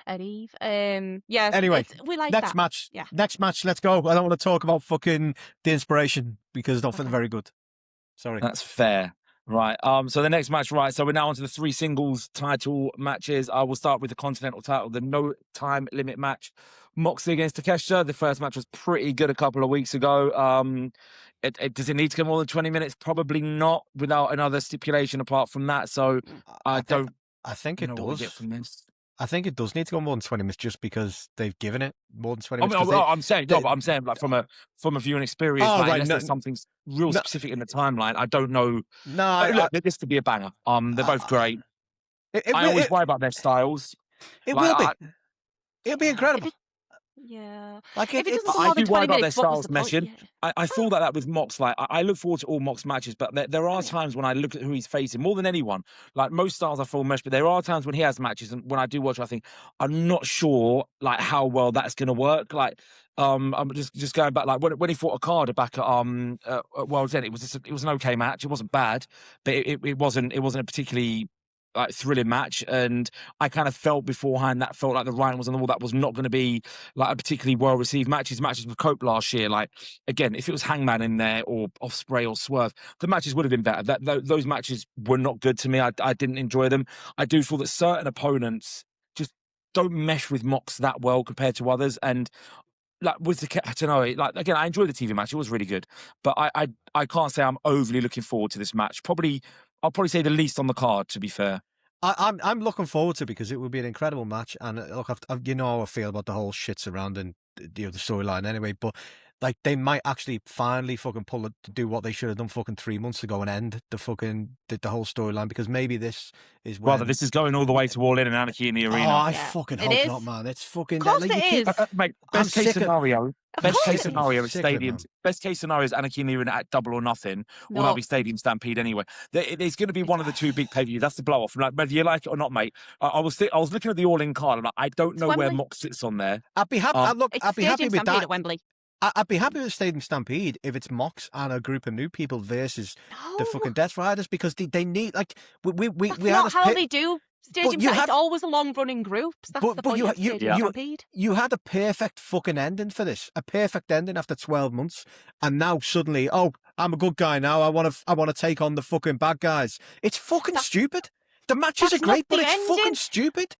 at Eve. Yeah. Anyway, we like next that. match. Yeah. Next match. Let's go. I don't want to talk about fucking the inspiration because it's nothing Okay. very good. Sorry. That's fair. Right. So the next match, right. So we're now on to the 3 singles title matches. I will start with the Continental title, the no time limit match. Moxley against Takeshita. The first match was pretty good a couple of weeks ago. Does it need to go more than 20 minutes? Probably not, without another stipulation apart from that. So I think it know what we get does. from this. I think it does need to go more than 20 minutes just because they've given it more than 20 I minutes. mean, I'm saying like from a viewing experience, Oh, like, right, unless no, there's something real no. specific in the timeline, I don't know. No, Look, this could be a banger. They're both great. I always worry about their styles. It Like, will be. It'll be incredible. Yeah. Like If it doesn't go I more than do worry 20 about their minutes, what was styles the point? meshing. Yeah. I feel that with Mox. Like, I look forward to all Mox matches, but there are times when I look at who he's facing more than anyone. Like, most styles I feel mesh, but there are times when he has matches, and when I do watch, I think I'm not sure like how well that's going to work. Like, I'm just going back, like when he fought Okada back at World's End, it was an okay match. It wasn't bad, but it wasn't a particularly like thrilling match, and I kind of felt beforehand that felt like the writing was on the wall. That was not going to be like a particularly well received match. His matches with Cope last year, like, again, if it was Hangman in there or Ospreay or Swerve, the matches would have been better. Those matches were not good to me. I didn't enjoy them. I do feel that certain opponents just don't mesh with Mox that well compared to others, and like with the, I don't know, like, again, I enjoyed the TV match. It was really good, but I can't say I'm overly looking forward to this match. I'll probably say the least on the card, to be fair. I'm looking forward to it because it will be an incredible match. And look, you know how I feel about the whole shit surrounding the storyline anyway. But like, they might actually finally fucking do what they should have done fucking 3 months ago and end the whole storyline, because maybe this is when... Rather, this is going all the way to All In and Anarchy in the Arena. Oh, I fucking hope not, man. It's fucking... Of course it is. Mate, best case scenario is stadium. Best case scenario is Anarchy in the Arena at Double or Nothing, or that'll be Stadium Stampede anyway. There's going to be one of the 2 big pay-per-views. That's the blow-off. Like, whether you like it or not, mate. I was looking at the All In card, and I don't know where Mox sits on there. I'd be happy. I'd be happy with that. At Wembley. I'd be happy with Stadium Stampede if it's Mox and a group of new people versus the fucking Deathriders, because they need, like, we That's had not how they do Stadium Stampede. It's always a long running groups. That's the point of Stadium Stampede. You had a perfect fucking ending for this. A perfect ending after 12 months, and now suddenly, oh, I'm a good guy now. I want to take on the fucking bad guys. It's fucking stupid. The matches are great, but it's fucking stupid.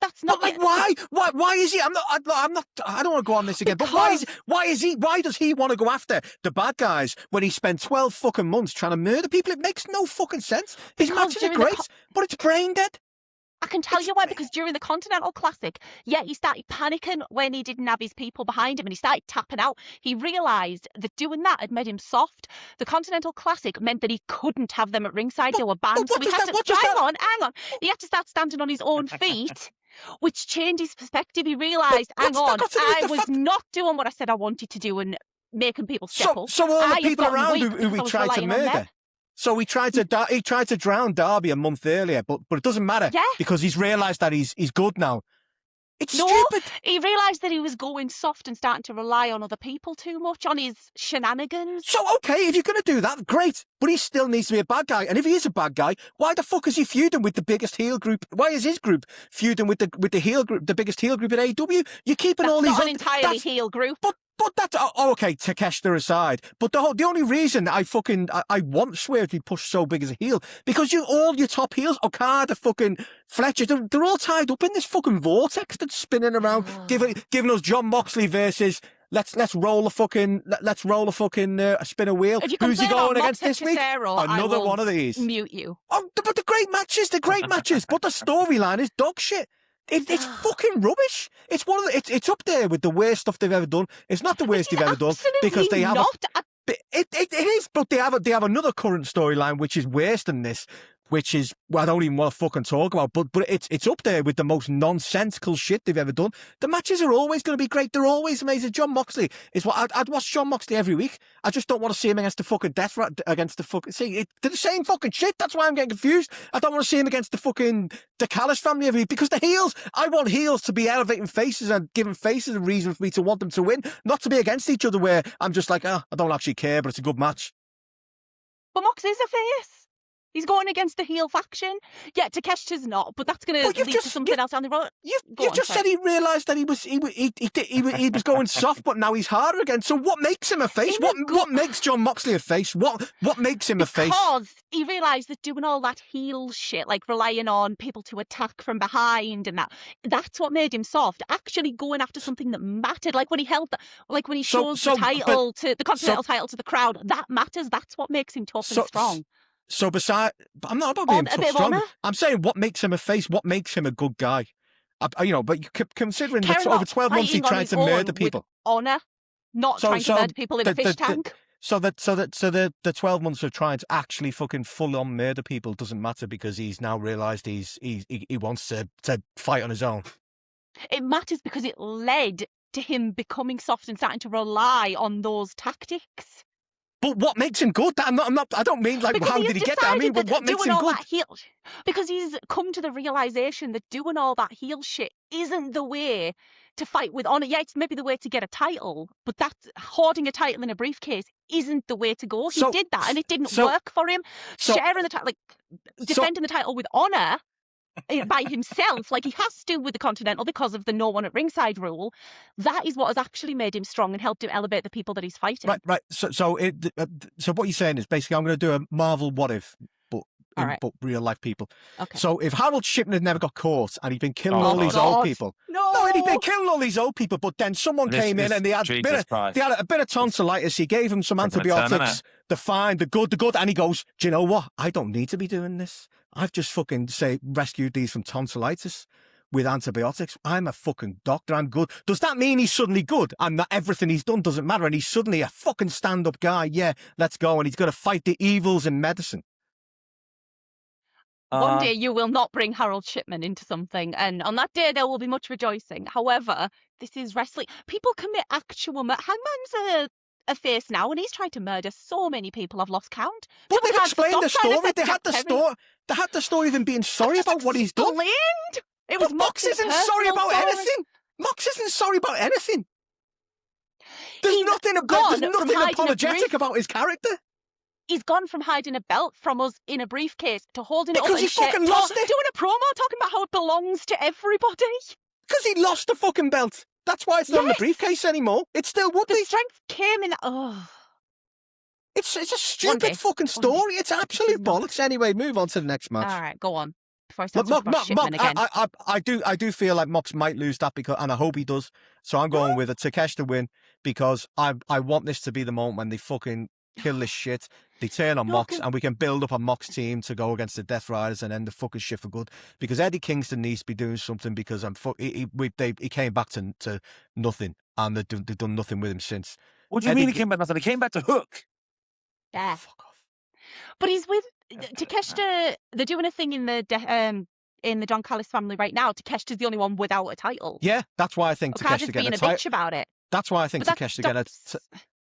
That's not like, why? Why is he? I don't want to go on this again. But why does he want to go after the bad guys when he spent 12 fucking months trying to murder people? It makes no fucking sense. His matches are great, but it's brain dead. I can tell you why, because during the Continental Classic, he started panicking when he didn't have his people behind him, and he started tapping out. He realised that doing that had made him soft. The Continental Classic meant that he couldn't have them at ringside. They were banned. So he had to, hang on. He had to start standing on his own feet, which changed his perspective. He realised, hang on, I was not doing what I said I wanted to do and making people step up. So all the people around who we tried to murder. So he tried to drown Darby a month earlier, but it doesn't matter because he's realised that he's good now. It's stupid. He realised that he was going soft and starting to rely on other people too much, on his shenanigans. So, okay, if you're going to do that, great. But he still needs to be a bad guy. And if he is a bad guy, why the fuck is he feuding with the biggest heel group? Why is his group feuding with the heel group, the biggest heel group at AEW? You're keeping all these... That's not an entirely heel group. But that's okay. Takeshita aside, but the only reason I want Swerve to be pushed so big as a heel because all your top heels, Okada, fucking Fletcher, they're all tied up in this fucking vortex that's spinning around, giving us Jon Moxley versus. Let's roll a fucking a spinner wheel. Who's he going against this week? Another one of these. Mute you. Oh, but the great matches. But the storyline is dog shit. It's fucking rubbish. It's one of it's up there with the worst stuff they've ever done. It's not the worst they've ever done because they have. It is, but they have another current storyline which is worse than this. Which is I don't even want to fucking talk about, but it's up there with the most nonsensical shit they've ever done. The matches are always going to be great. They're always amazing. Jon Moxley is what I'd watch Jon Moxley every week. I just don't want to see him against the fucking against the fucking. They're the same fucking shit. That's why I'm getting confused. I don't want to see him against the fucking Thkla family every week because the heels. I want heels to be elevating faces and giving faces a reason for me to want them to win, not to be against each other. Where I'm just like, I don't actually care, but it's a good match. But Mox is a face. He's going against the heel faction. Yeah, Takeshita's not, but that's going to lead to something else down the road. You've just said he realised that he was going soft, but now he's harder again. So what makes him a face? What makes Jon Moxley a face? What makes him a face? Because he realised that doing all that heel shit, like relying on people to attack from behind and that's what made him soft. Actually going after something that mattered, like when he shows the title the Continental title to the crowd, that matters. That's what makes him tough and strong. So I'm not about being tough strong. I'm saying what makes him a face, what makes him a good guy. But considering that over 12 months he tried to murder people. Honour, not trying to murder people in a fish tank. So the 12 months of trying to actually fucking full on murder people doesn't matter because he's now realised he wants to fight on his own. It matters because it led to him becoming soft and starting to rely on those tactics. But what makes him good? I don't mean like how did he get there? I mean, what makes him good? Because he's come to the realisation that doing all that heel shit isn't the way to fight with honour. Yeah, it's maybe the way to get a title, but hoarding a title in a briefcase isn't the way to go. He did that and it didn't work for him. Sharing the title, defending the title with honour by himself, like he has to with the Continental because of the no one at ringside rule, that is what has actually made him strong and helped him elevate the people that he's fighting. Right. So what you're saying is basically I'm going to do a Marvel what if, but real life people. Okay. So if Harold Shipman had never got caught and he'd been killing all these old people, he'd been killing all these old people, but then someone came in and they had a bit of tonsillitis. He gave him some antibiotics. The fine, the good, and he goes, do you know what? I don't need to be doing this. I've just fucking rescued these from tonsillitis with antibiotics. I'm a fucking doctor. I'm good. Does that mean he's suddenly good and that everything he's done doesn't matter and he's suddenly a fucking stand-up guy? Yeah, let's go. And he's going to fight the evils in medicine. One day you will not bring Harold Shipman into something, and on that day there will be much rejoicing. However, this is wrestling. People commit actual murder. Hangman's a face now, and he's tried to murder so many people. I've lost count. But they've explained the story. They had the story. They had the story of him being sorry about what he's done. It was Mox isn't sorry about anything. Mox isn't sorry about anything. There's nothing apologetic about his character. He's gone from hiding a belt from us in a briefcase to holding it up because he fucking lost it. Doing a promo talking about how it belongs to everybody. Because he lost the fucking belt. That's why it's not in the briefcase anymore. It still would be. The strength came in. It's a stupid fucking story. It's absolute bollocks. Anyway, move on to the next match. All right, go on. Before I start talking about Shipman again. I do feel like Mox might lose that and I hope he does. So I'm going with a Takeshita win because I want this to be the moment when they fucking kill this shit. They turn on Mox and we can build up a Mox team to go against the Deathriders and end the fucking shit for good. Because Eddie Kingston needs to be doing something because he came back to nothing and they've done nothing with him since. What do you mean he came back to nothing? He came back to Hook. Yeah. Fuck off. But he's with Takeshita. They're doing a thing in the Don Callis family right now. Takeshita's the only one without a title. Yeah, that's why I think Takeshita getting a title. being a bitch about it. That's why I think Takeshita getting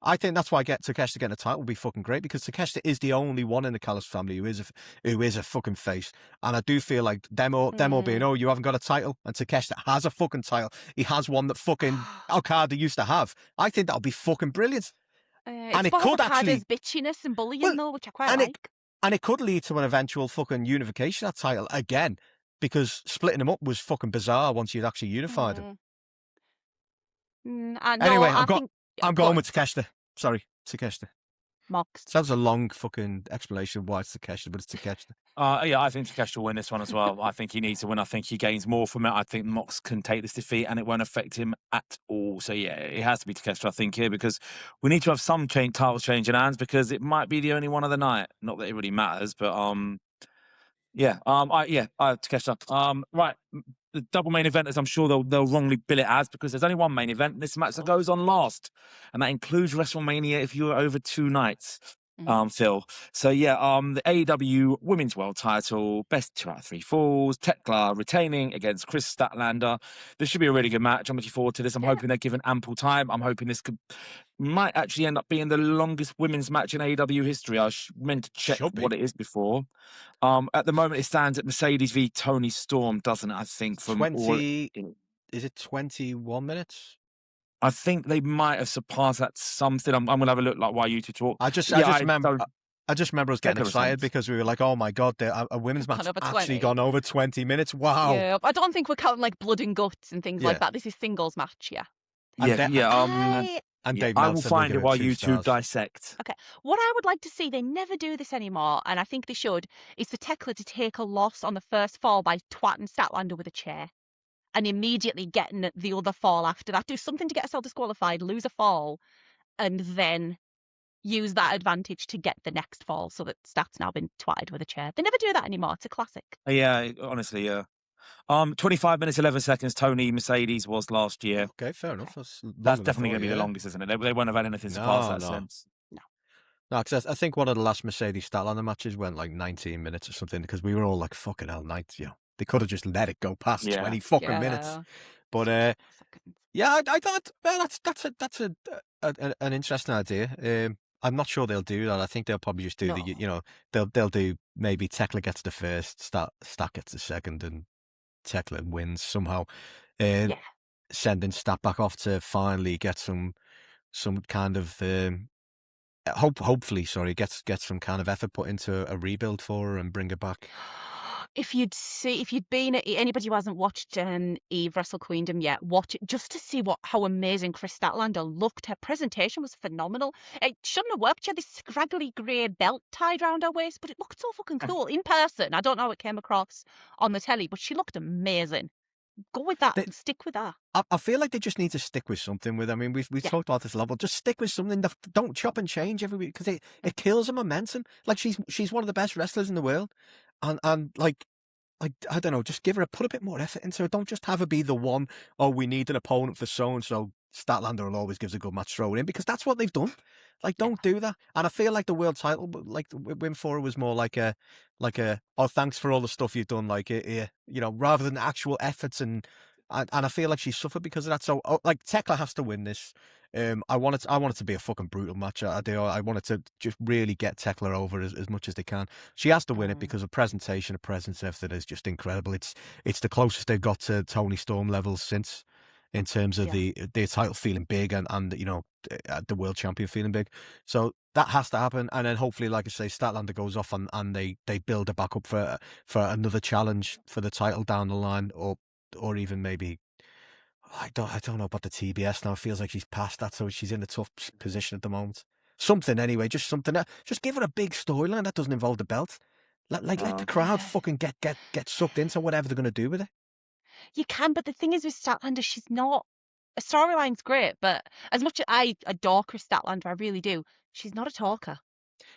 I think that's why Takeshita getting a title would be fucking great because Takeshita is the only one in the Callis family who is a fucking face, and I do feel like them all being you haven't got a title, and Takeshita has a fucking title. He has one that fucking Okada used to have. I think that would be fucking brilliant. And it could actually bitchiness and bullying though, which I quite like. And it could lead to an eventual fucking unification of that title again because splitting them up was fucking bizarre once you'd actually unified them. Anyway, I'm Go going on, with Takeshita. Sorry, Takeshita. Mox. Sounds a long fucking explanation of why it's Takeshita, but it's Takeshita. Yeah, I think Takesh will win this one as well. I think he needs to win. I think he gains more from it. I think Mox can take this defeat and it won't affect him at all. So yeah, it has to be Takesh, I think, here, because we need to have some titles changing hands, because it might be the only one of the night. Not that it really matters, but Takeshita. Right. The double main event, as I'm sure they'll wrongly bill it as, because there's only one main event. This match that goes on last, and that includes WrestleMania if you're over 2 nights. Phil. So yeah, the AEW Women's World Title, best 2 out of 3 falls. Thkla retaining against Chris Statlander. This should be a really good match. I'm looking forward to this. I'm hoping they're given ample time. I'm hoping this might actually end up being the longest women's match in AEW history. I meant to check what it is before. At the moment, it stands at Mercedes v Tony Storm, doesn't it? I think from 20. Is it 21 minutes? I think they might have surpassed that something. I'm going to have a look, like, while you two talk. I just remember us getting excited because we were like, oh my God, a women's match actually gone over 20 minutes. Wow. Yeah, I don't think we're counting like blood and guts and things like that. This is singles match, And Dave I will find it while you two dissect. Okay. What I would like to see, they never do this anymore, and I think they should, is for Thkla to take a loss on the first fall by twatting Statlander with a chair. And immediately getting the other fall after that. Do something to get herself disqualified, lose a fall, and then use that advantage to get the next fall so that Stat's now been twatted with a chair. They never do that anymore. It's a classic. Yeah, honestly, yeah. 25 minutes, 11 seconds, Tony Mercedes was last year. Okay, fair enough. That's definitely going to be the longest, isn't it? They won't have had anything to pass that since. No, because I think one of the last Mercedes Statlander matches went like 19 minutes or something, because we were all like, fucking hell, they could have just let it go past 20 fucking minutes. But I thought, well, that's an interesting idea. I'm not sure they'll do that. I think they'll probably just do they'll do, maybe Thkla gets the first, Stat gets the second, and Thkla wins somehow. Sending Stat back off to finally get some kind of hopefully get some kind of effort put into a rebuild for her and bring her back. If you'd been anybody who hasn't watched Eve Wrestle Queendom yet, watch it just to see how amazing Chris Statlander looked. Her presentation was phenomenal. It shouldn't have worked. She had this scraggly grey belt tied around her waist, but it looked so fucking cool in person. I don't know how it came across on the telly, but she looked amazing. Go with that and stick with that. I feel like they just need to stick with something with. I mean, we've talked about this level. Just stick with something. Don't chop and change every week, because it kills her momentum. Like, she's one of the best wrestlers in the world, and like I don't know, just put a bit more effort into it. Don't just have her be the one. Oh, we need an opponent for so and so. Statlander will always give us a good match, throw it in, because that's what they've done. Like, don't do that. And I feel like the world title, like win for her, was more like a oh, thanks for all the stuff you've done, like rather than actual efforts, and I feel like she suffered because of that. So like, Thkla has to win this. I want it to be a fucking brutal match. I do. I want it to just really get Thkla over as much as they can. She has to win it, because the presentation, the presence, everything is just incredible. It's the closest they've got to Tony Storm levels since, in terms of the title feeling big, and the world champion feeling big. So that has to happen, and then hopefully, like I say, Statlander goes off and they build her back up for another challenge for the title down the line, or even maybe, I don't know about the TBS now. It feels like she's past that, so she's in a tough position at the moment. Something anyway, just something. Just give her a big storyline that doesn't involve the belt. Let the crowd fucking get sucked into whatever they're going to do with it. You can, but the thing is with Statlander, she's not. A storyline's great, but as much as I adore Chris Statlander, I really do, she's not a talker.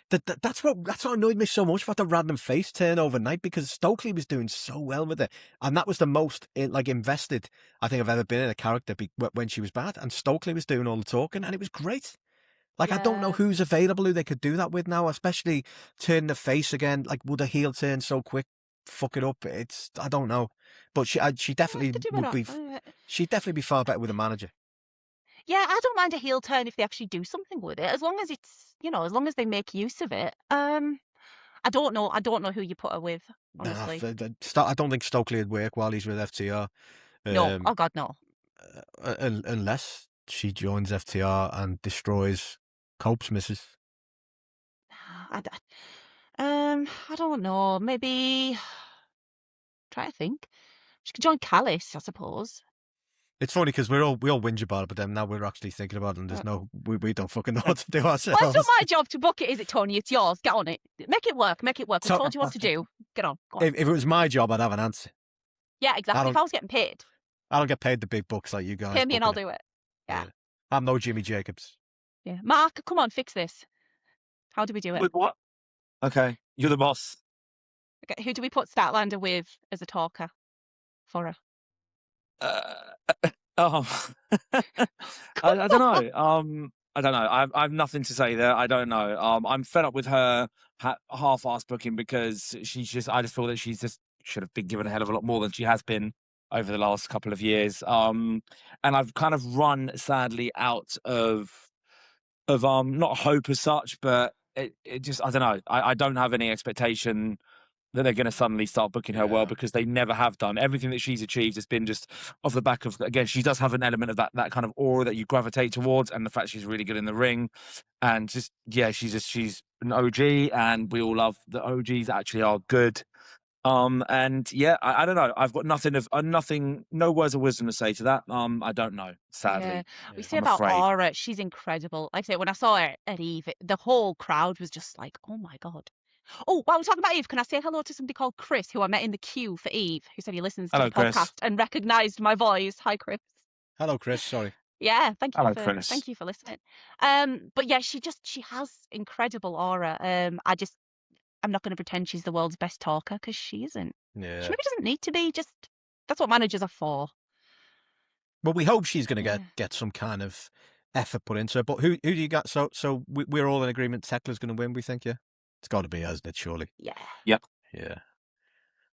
That's what annoyed me so much about the random face turn overnight, because Stokely was doing so well with it, and that was the most invested I think I've ever been in a character when she was bad, and Stokely was doing all the talking, and it was great. Like, I don't know who's available who they could do that with now, especially turning the face again. Like, would a heel turn so quick fuck it up? I don't know, but she definitely would be. She'd definitely be far better with a manager. Yeah, I don't mind a heel turn if they actually do something with it, as long as it's, as long as they make use of it. I don't know who you put her with, honestly. I don't think Stokely would work while he's with FTR. No, oh God, no. Unless she joins FTR and destroys Cope's missus. I don't know. Maybe try to think. She could join Callis, I suppose. It's funny because we all whinge about it, but then now we're actually thinking about it, and there's we don't fucking know what to do ourselves. Well, it's not my job to book it, is it, Tony? It's yours. Get on it. Make it work. Make it work. We So- told you what to do. Get on. Go on. If it was my job, I'd have an answer. Yeah, exactly. If I was getting paid, I don't get paid the big bucks like you guys. pay me and I'll booking do it. Yeah. I'm no Jimmy Jacobs. Yeah. Mark, come on, fix this. How do we do it? With what? Okay, you're the boss. Okay, who do we put Statlander with as a talker for her? Oh, I don't know. I don't know. I've nothing to say there. I don't know. I'm fed up with her half-ass booking because I just feel that she's just should have been given a hell of a lot more than she has been over the last couple of years. And I've kind of run sadly out of not hope as such, but it just, I don't know. I don't have any expectation that they're going to suddenly start booking her well, because they never have done. Everything that she's achieved has been just off the back of, again, she does have an element of that kind of aura that you gravitate towards, and the fact she's really good in the ring, and just, yeah, she's an OG, and we all love the OGs that actually are good. And yeah, I don't know. I've got no words of wisdom to say to that. I don't know, sadly. Yeah. We say I'm about afraid. Aura, she's incredible. Like I say, when I saw her at Eve, the whole crowd was just like, oh my God. Oh, while we're talking about Eve, can I say hello to somebody called Chris, who I met in the queue for Eve, who said he listens to Hello, the Chris. podcast and recognised my voice. Hi, Chris. Hello, Chris. Sorry. Yeah, thank you Hello, for Chris. thank you for listening. But yeah, she has incredible aura. I'm not going to pretend she's the world's best talker, because she isn't. Yeah. She maybe doesn't need to be. Just that's what managers are for. Well, we hope she's going to get some kind of effort put into it. But who do you got? So we're all in agreement. Thkla's going to win. We think, yeah. It's got to be, hasn't it? Surely. Yeah. Yep. Yeah.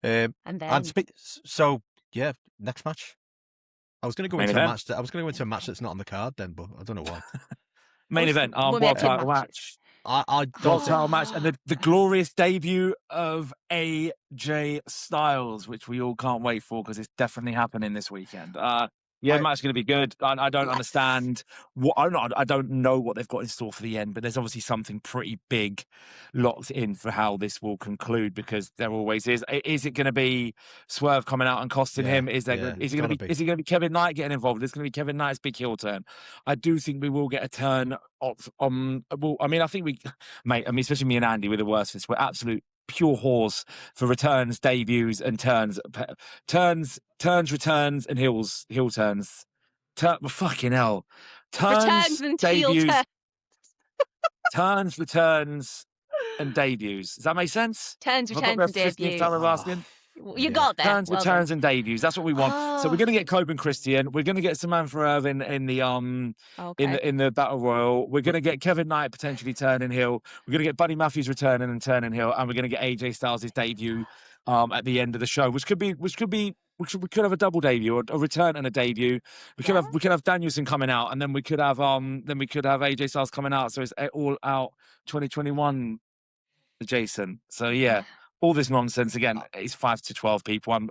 And then So yeah, next match. I was going to go Main into a event. match. I was going to go into a match that's not on the card then, but I don't know why. Main What's event, women world title matches? match. I World don't. title match, and the glorious debut of AJ Styles, which we all can't wait for, because it's definitely happening this weekend. Match's going to be good. I don't Yes. understand I don't know what they've got in store for the end, but there's obviously something pretty big locked in for how this will conclude, because there always is. Is it going to be Swerve coming out and costing him? Is it going to be Kevin Knight getting involved? Is it going to be Kevin Knight's big heel turn? I do think we will get a turn. I think especially me and Andy, we're the worst for this. We're absolute pure whores for returns, debuts, and turns, returns, and heel turns. Fucking hell. Returns and heel debuts, turns. turns, returns, and debuts. Does that make sense? Turns, Have I got returns, there and 50th time of asking? You got there. Turns, Well returns, done. and debuts. That's what we want. So we're going to get Coben Christian. We're going to get Samantha Irv in the Okay. in the Battle Royal. We're going to get Kevin Knight potentially turning heel. We're going to get Buddy Matthews returning and turning heel, and we're going to get AJ Styles' debut at the end of the show, which could be we could have a double debut, or a return and a debut. We could have Danielson coming out, and then we could have AJ Styles coming out. So it's all out 2021 adjacent. So yeah. All this nonsense again. It's 5 to 12 people. I'm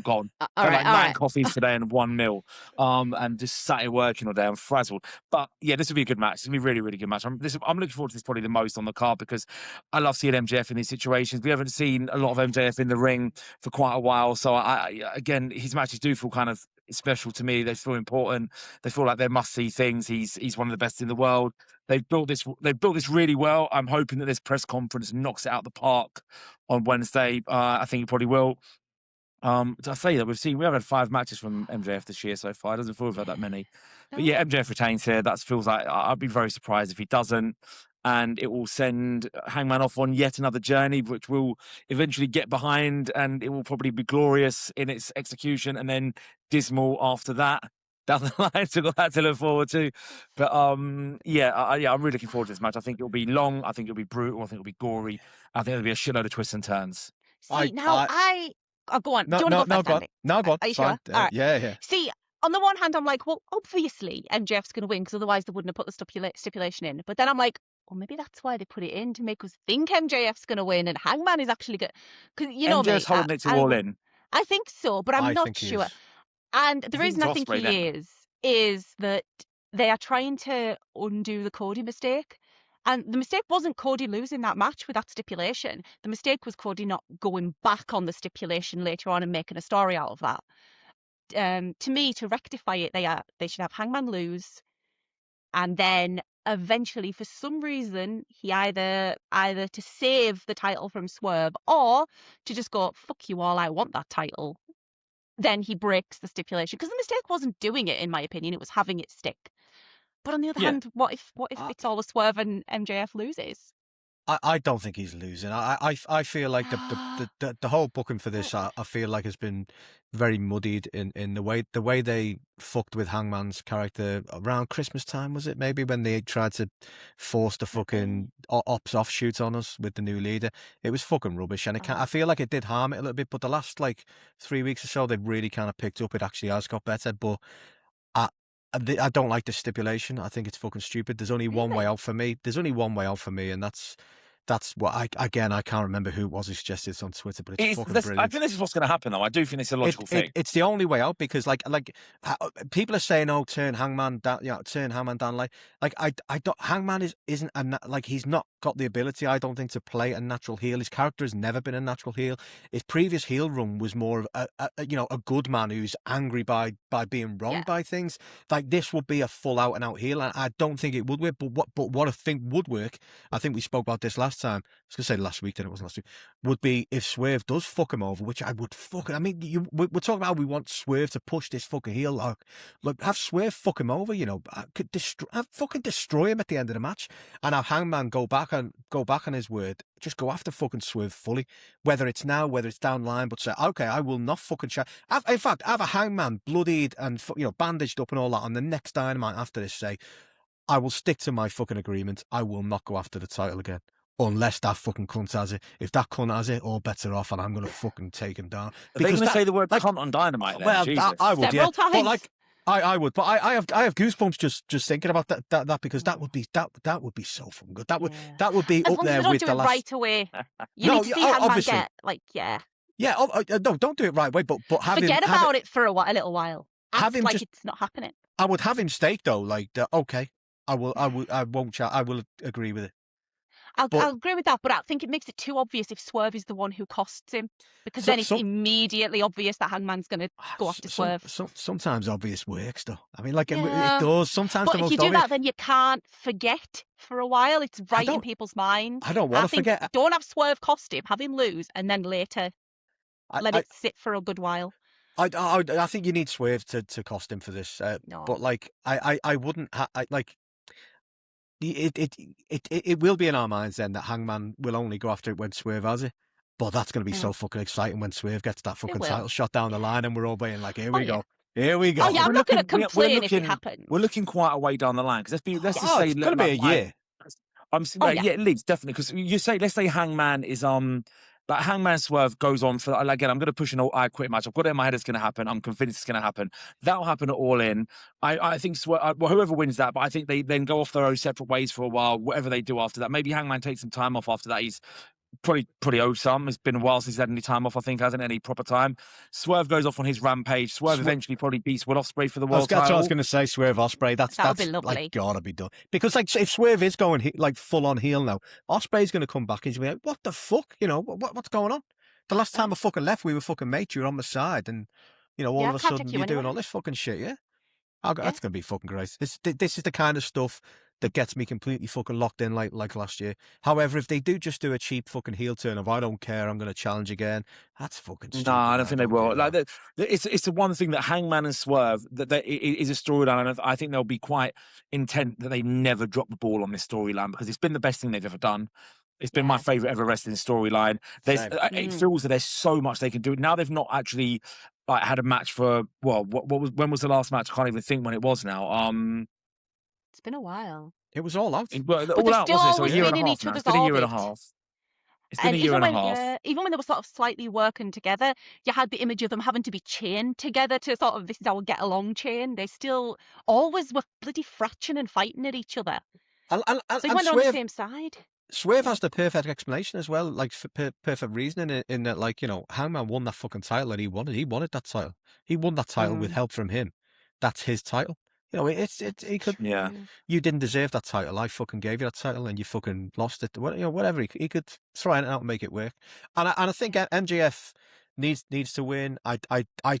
gone. All Had right, like 9 coffees today and 1 meal. And just sat here working all day. I'm frazzled. But yeah, this will be a good match. It's gonna be a really, really good match. I'm looking forward to this probably the most on the card, because I love seeing MJF in these situations. We haven't seen a lot of MJF in the ring for quite a while. So again, his matches do feel kind of special to me. They feel important. They feel like they're must-see things. He's one of the best in the world. They've built this really well. I'm hoping that this press conference knocks it out the park on Wednesday. I think it probably will. I say that we have had 5 matches from MJF this year so far. It doesn't feel we've had that many. But yeah, MJF retains here. That feels like I'd be very surprised if he doesn't. And it will send Hangman off on yet another journey, which will eventually get behind, and it will probably be glorious in its execution, and then dismal after that. Down the line, so got that to look forward to. But I'm really looking forward to this match. I think it'll be long. I think it'll be brutal. I think it'll be gory. I think there'll be a shitload of twists and turns. See, go on. No, Do you want to go first, Andy? No, go on. Are you Fine. sure? All right. Yeah. See, on the one hand, I'm like, well, obviously MJF's going to win, because otherwise they wouldn't have put the stipulation in. But then I'm like, well, maybe that's why they put it in, to make us think MJF's going to win and Hangman is actually good. Because you know MJF's holding it to All In. I think so, but I'm not sure. And the reason I think he is that they are trying to undo the Cody mistake. And the mistake wasn't Cody losing that match with that stipulation. The mistake was Cody not going back on the stipulation later on and making a story out of that. to me, to rectify it, they should have Hangman lose, and then eventually, for some reason, he either to save the title from Swerve or to just go, fuck you all, I want that title. Then he breaks the stipulation, because the mistake wasn't doing it, in my opinion, it was having it stick. But on the other Yeah. hand, what if it's all a Swerve and MJF loses? I don't think he's losing. I feel like the whole booking for this, I feel like has been very muddied in the way they fucked with Hangman's character around Christmas time, was it? Maybe when they tried to force the fucking Opps offshoot on us with the new leader. It was fucking rubbish, and I feel like it did harm it a little bit. But the last 3 weeks or so, they've really kind of picked up. It actually has got better, but I don't like the stipulation. I think it's fucking stupid. There's only one way out for me. There's only one way out for me, and that's what I can't remember who it was who suggested this on Twitter, but it's fucking brilliant. I think this is what's going to happen, though. I do think it's a logical thing. It's the only way out, because people are saying, "Oh, turn Hangman down," turn Hangman down. I don't. Hangman isn't he's not got the ability, I don't think, to play a natural heel. His character has never been a natural heel. His previous heel run was more of a good man who's angry by being wronged by things. Like, this would be a full out and out heel, and I don't think it would work. But what I think would work, I think we spoke about this last time. I was going to say last week, then it wasn't last week. Would be if Swerve does fuck him over, which I would fucking. I mean, we're talking about how we want Swerve to push this fucking heel. Like have Swerve fuck him over. Fucking destroy him at the end of the match, and have Hangman go back on his word. Just go after fucking Swerve fully, whether it's now, whether it's down the line. But say, okay, I will not fucking try. In fact, have a Hangman bloodied and bandaged up and all that on the next Dynamite after this. Say, I will stick to my fucking agreement. I will not go after the title again. Unless that fucking cunt has it. If that cunt has it, all better off, and I'm going to fucking take him down. Are they going to say the word cunt on Dynamite then? Well, Jesus. I would, Several times. But I would, but I have goosebumps just thinking about that because that would be so fucking good. That would be as up there with the last. Right away. You need to see Hangman obviously. get No, don't do it right away, but forget about it for a little while. Act him like just, it's not happening. I would have him staked though, okay, I won't chat. I will agree with it. I'll agree with that, but I think it makes it too obvious if Swerve is the one who costs him, because then it's immediately obvious that Hangman's going to go after Swerve. Sometimes obvious works, though. I mean, it does. Sometimes but if you do that, then you can't forget for a while. It's right in people's minds. I don't want to forget. Don't have Swerve cost him, have him lose, and then later let it sit for a good while. I think you need Swerve to cost him for this. No. But I wouldn't It will be in our minds then that Hangman will only go after it when Swerve has it. But that's going to be so fucking exciting when Swerve gets that fucking title shot down the line, and we're all being like, here we go. Here we go. Oh, yeah, I'm not going to complain if it happens. We're looking quite a way down the line, because let's just say it's going to be a year. At least, definitely, because let's say Hangman is But Hangman Swerve goes on for, again, I'm going to push an I Quit match. I've got it in my head it's going to happen. I'm convinced it's going to happen. That'll happen at All In. I think whoever wins that, but I think they then go off their own separate ways for a while, whatever they do after that. Maybe Hangman takes some time off after that. He's probably owed some. It's been a while since he's had any time off, I think, hasn't any proper time. Swerve goes off on his rampage. Swerve eventually probably beats Will Ospreay for the world title. That's what I was going to say, Swerve Ospreay. That's be lovely. Gotta be done. Because if Swerve is going full on heel now, Ospreay's going to come back and he's going to be like, what the fuck? What's going on? The last time I fucking left, we were fucking mates. You were on my side, and all of a sudden you're doing all this fucking shit. Yeah, that's gonna be fucking great. This is the kind of stuff that gets me completely fucking locked in, like last year. However, if they do just do a cheap fucking heel turn of I don't care, I'm gonna challenge again, that's fucking stupid. No, I don't think they will. It's the one thing that Hangman and Swerve that is a storyline, and I think they'll be quite intent that they never drop the ball on this storyline, because it's been the best thing they've ever done. It's been my favourite ever wrestling storyline. It feels that there's so much they can do. Now they've not actually had a match for, when was the last match? I can't even think when it was now. It's been a while. It was All Out. All Out, wasn't it? So a year and a half now. It's been a year and a half. It's been a year and a half. Even when they were sort of slightly working together, you had the image of them having to be chained together to sort of, this is our get along chain. They still always were bloody fratching and fighting at each other. So you went on the same side. Swerve has the perfect explanation as well, for perfect reasoning in that, Hangman won that fucking title that he wanted. He wanted that title. He won that title with help from him. That's his title. He could. Yeah. You didn't deserve that title. I fucking gave you that title, and you fucking lost it. Whatever. He could throw it out and make it work. And I think MJF needs to win. I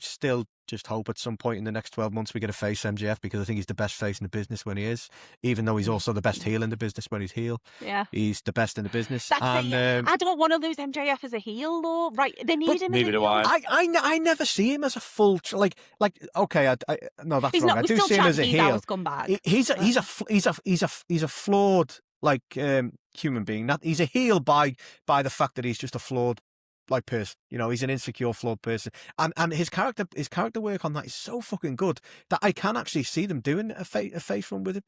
still just hope at some point in the next 12 months we get a face MJF, because I think he's the best face in the business when he is, even though he's also the best heel in the business when he's heel. Yeah. He's the best in the business. That's And I don't want to lose MJF as a heel, though. Right? They need him as a neither do heel. I. I never see him as a full okay. No, that's He's wrong. not. I We do still see him as a he's our heel. scumbag. He's a flawed human being. He's a heel by the fact that he's just a flawed person. He's an insecure, flawed person, and his character work on that is so fucking good that I can actually see them doing a face run with him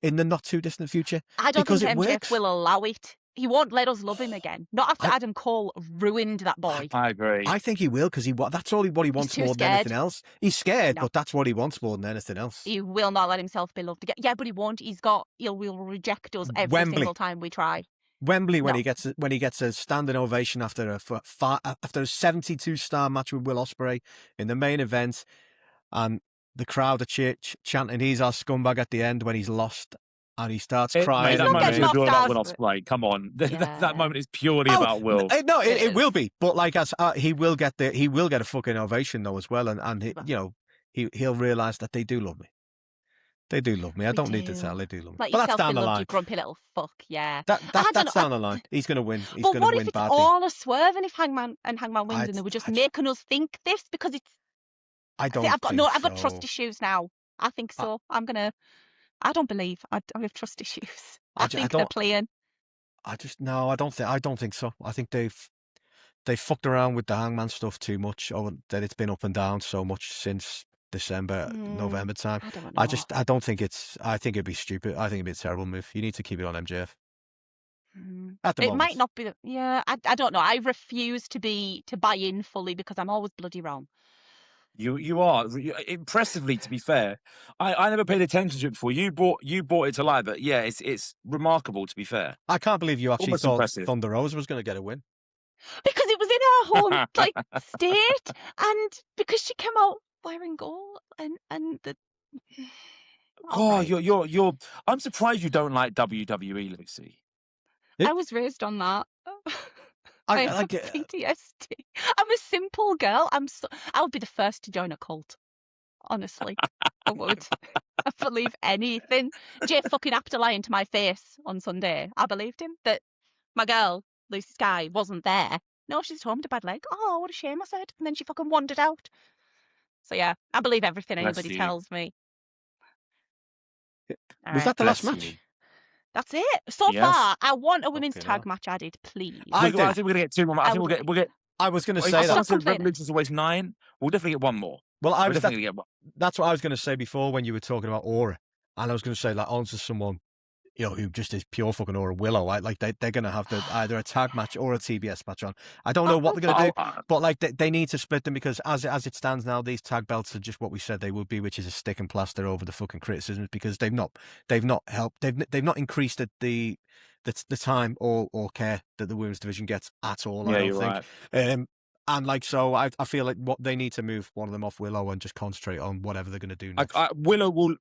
in the not too distant future. I don't because think it MJF works. will allow it. He won't let us love him again. Not after Adam Cole ruined that boy. I agree. I think he will, because that's what he wants too more than anything scared. else. He's scared, No. but that's what he wants more than anything else. He will not let himself be loved again. Yeah, but he won't. He'll reject us every Wembley. single time we try. Wembley, when No. he gets a standing ovation after a 72-star match with Will Ospreay in the main event, and the crowd are chanting "He's our scumbag" at the end when he's lost, and he starts crying. Mate, that He's not moment is getting purely about knocked Will out. Ospreay. Come on, Yeah. that moment is purely about Will. No, it is. will be, but he will get a fucking ovation though as well, and he'll realise that they do love me. They do love me. I don't need to tell. They do love me. Like But that's yourself, down be the loved, line. you grumpy little fuck. Yeah. That's down the line. He's going to win. He's But going to what win if it's badly. all a swerve, and if Hangman wins, and they were just making us think this because it's? I don't. I've got so. trust issues now. I think so. I don't believe. I have trust issues. I think they're playing. I don't think so. I think they fucked around with the Hangman stuff too much, or that it's been up and down so much since December, November time. I don't know. I don't think it's. I think it'd be stupid. I think it'd be a terrible move. You need to keep it on MJF. At the moment. It might not be. Yeah, I don't know. I refuse to buy in fully because I'm always bloody wrong. You are impressively, to be fair. I never paid attention to it before. You brought it to life, but yeah, it's remarkable, to be fair. I can't believe you actually Almost thought impressive. Thunder Rosa was going to get a win. Because it was in her home state, and because she came out wearing gold, and the. Oh, you're. I'm surprised you don't like WWE, Lucy. I was raised on that. I have PTSD. I'm a simple girl. I would be the first to join a cult. Honestly, I would. I believe anything. Jay fucking had to lie into my face on Sunday. I believed him that my girl, Lucy Sky, wasn't there. No, she's home with a bad leg. Oh, what a shame, I said. And then she fucking wandered out. So yeah, I believe everything anybody tells me. Was that the last match? That's it. So far, I want a women's tag match added, please. I think we're gonna get two more. I think we'll get. I was going to say that. Revolution's always 9. We'll definitely get one more. Well, that's what I was going to say before when you were talking about Aura, and I was going to say onto someone, who just is pure fucking Aura, Willow. Like they're going to have either a tag match or a TBS match on. I don't know what they're going to do, but they need to split them, because as it stands now, these tag belts are just what we said they would be, which is a stick and plaster over the fucking criticisms, because they've not helped. They've not increased the time or care that the women's division gets at all. Yeah, I don't you're think. right. And so I feel like what they need to move one of them off Willow and just concentrate on whatever they're going to do next. Willow will.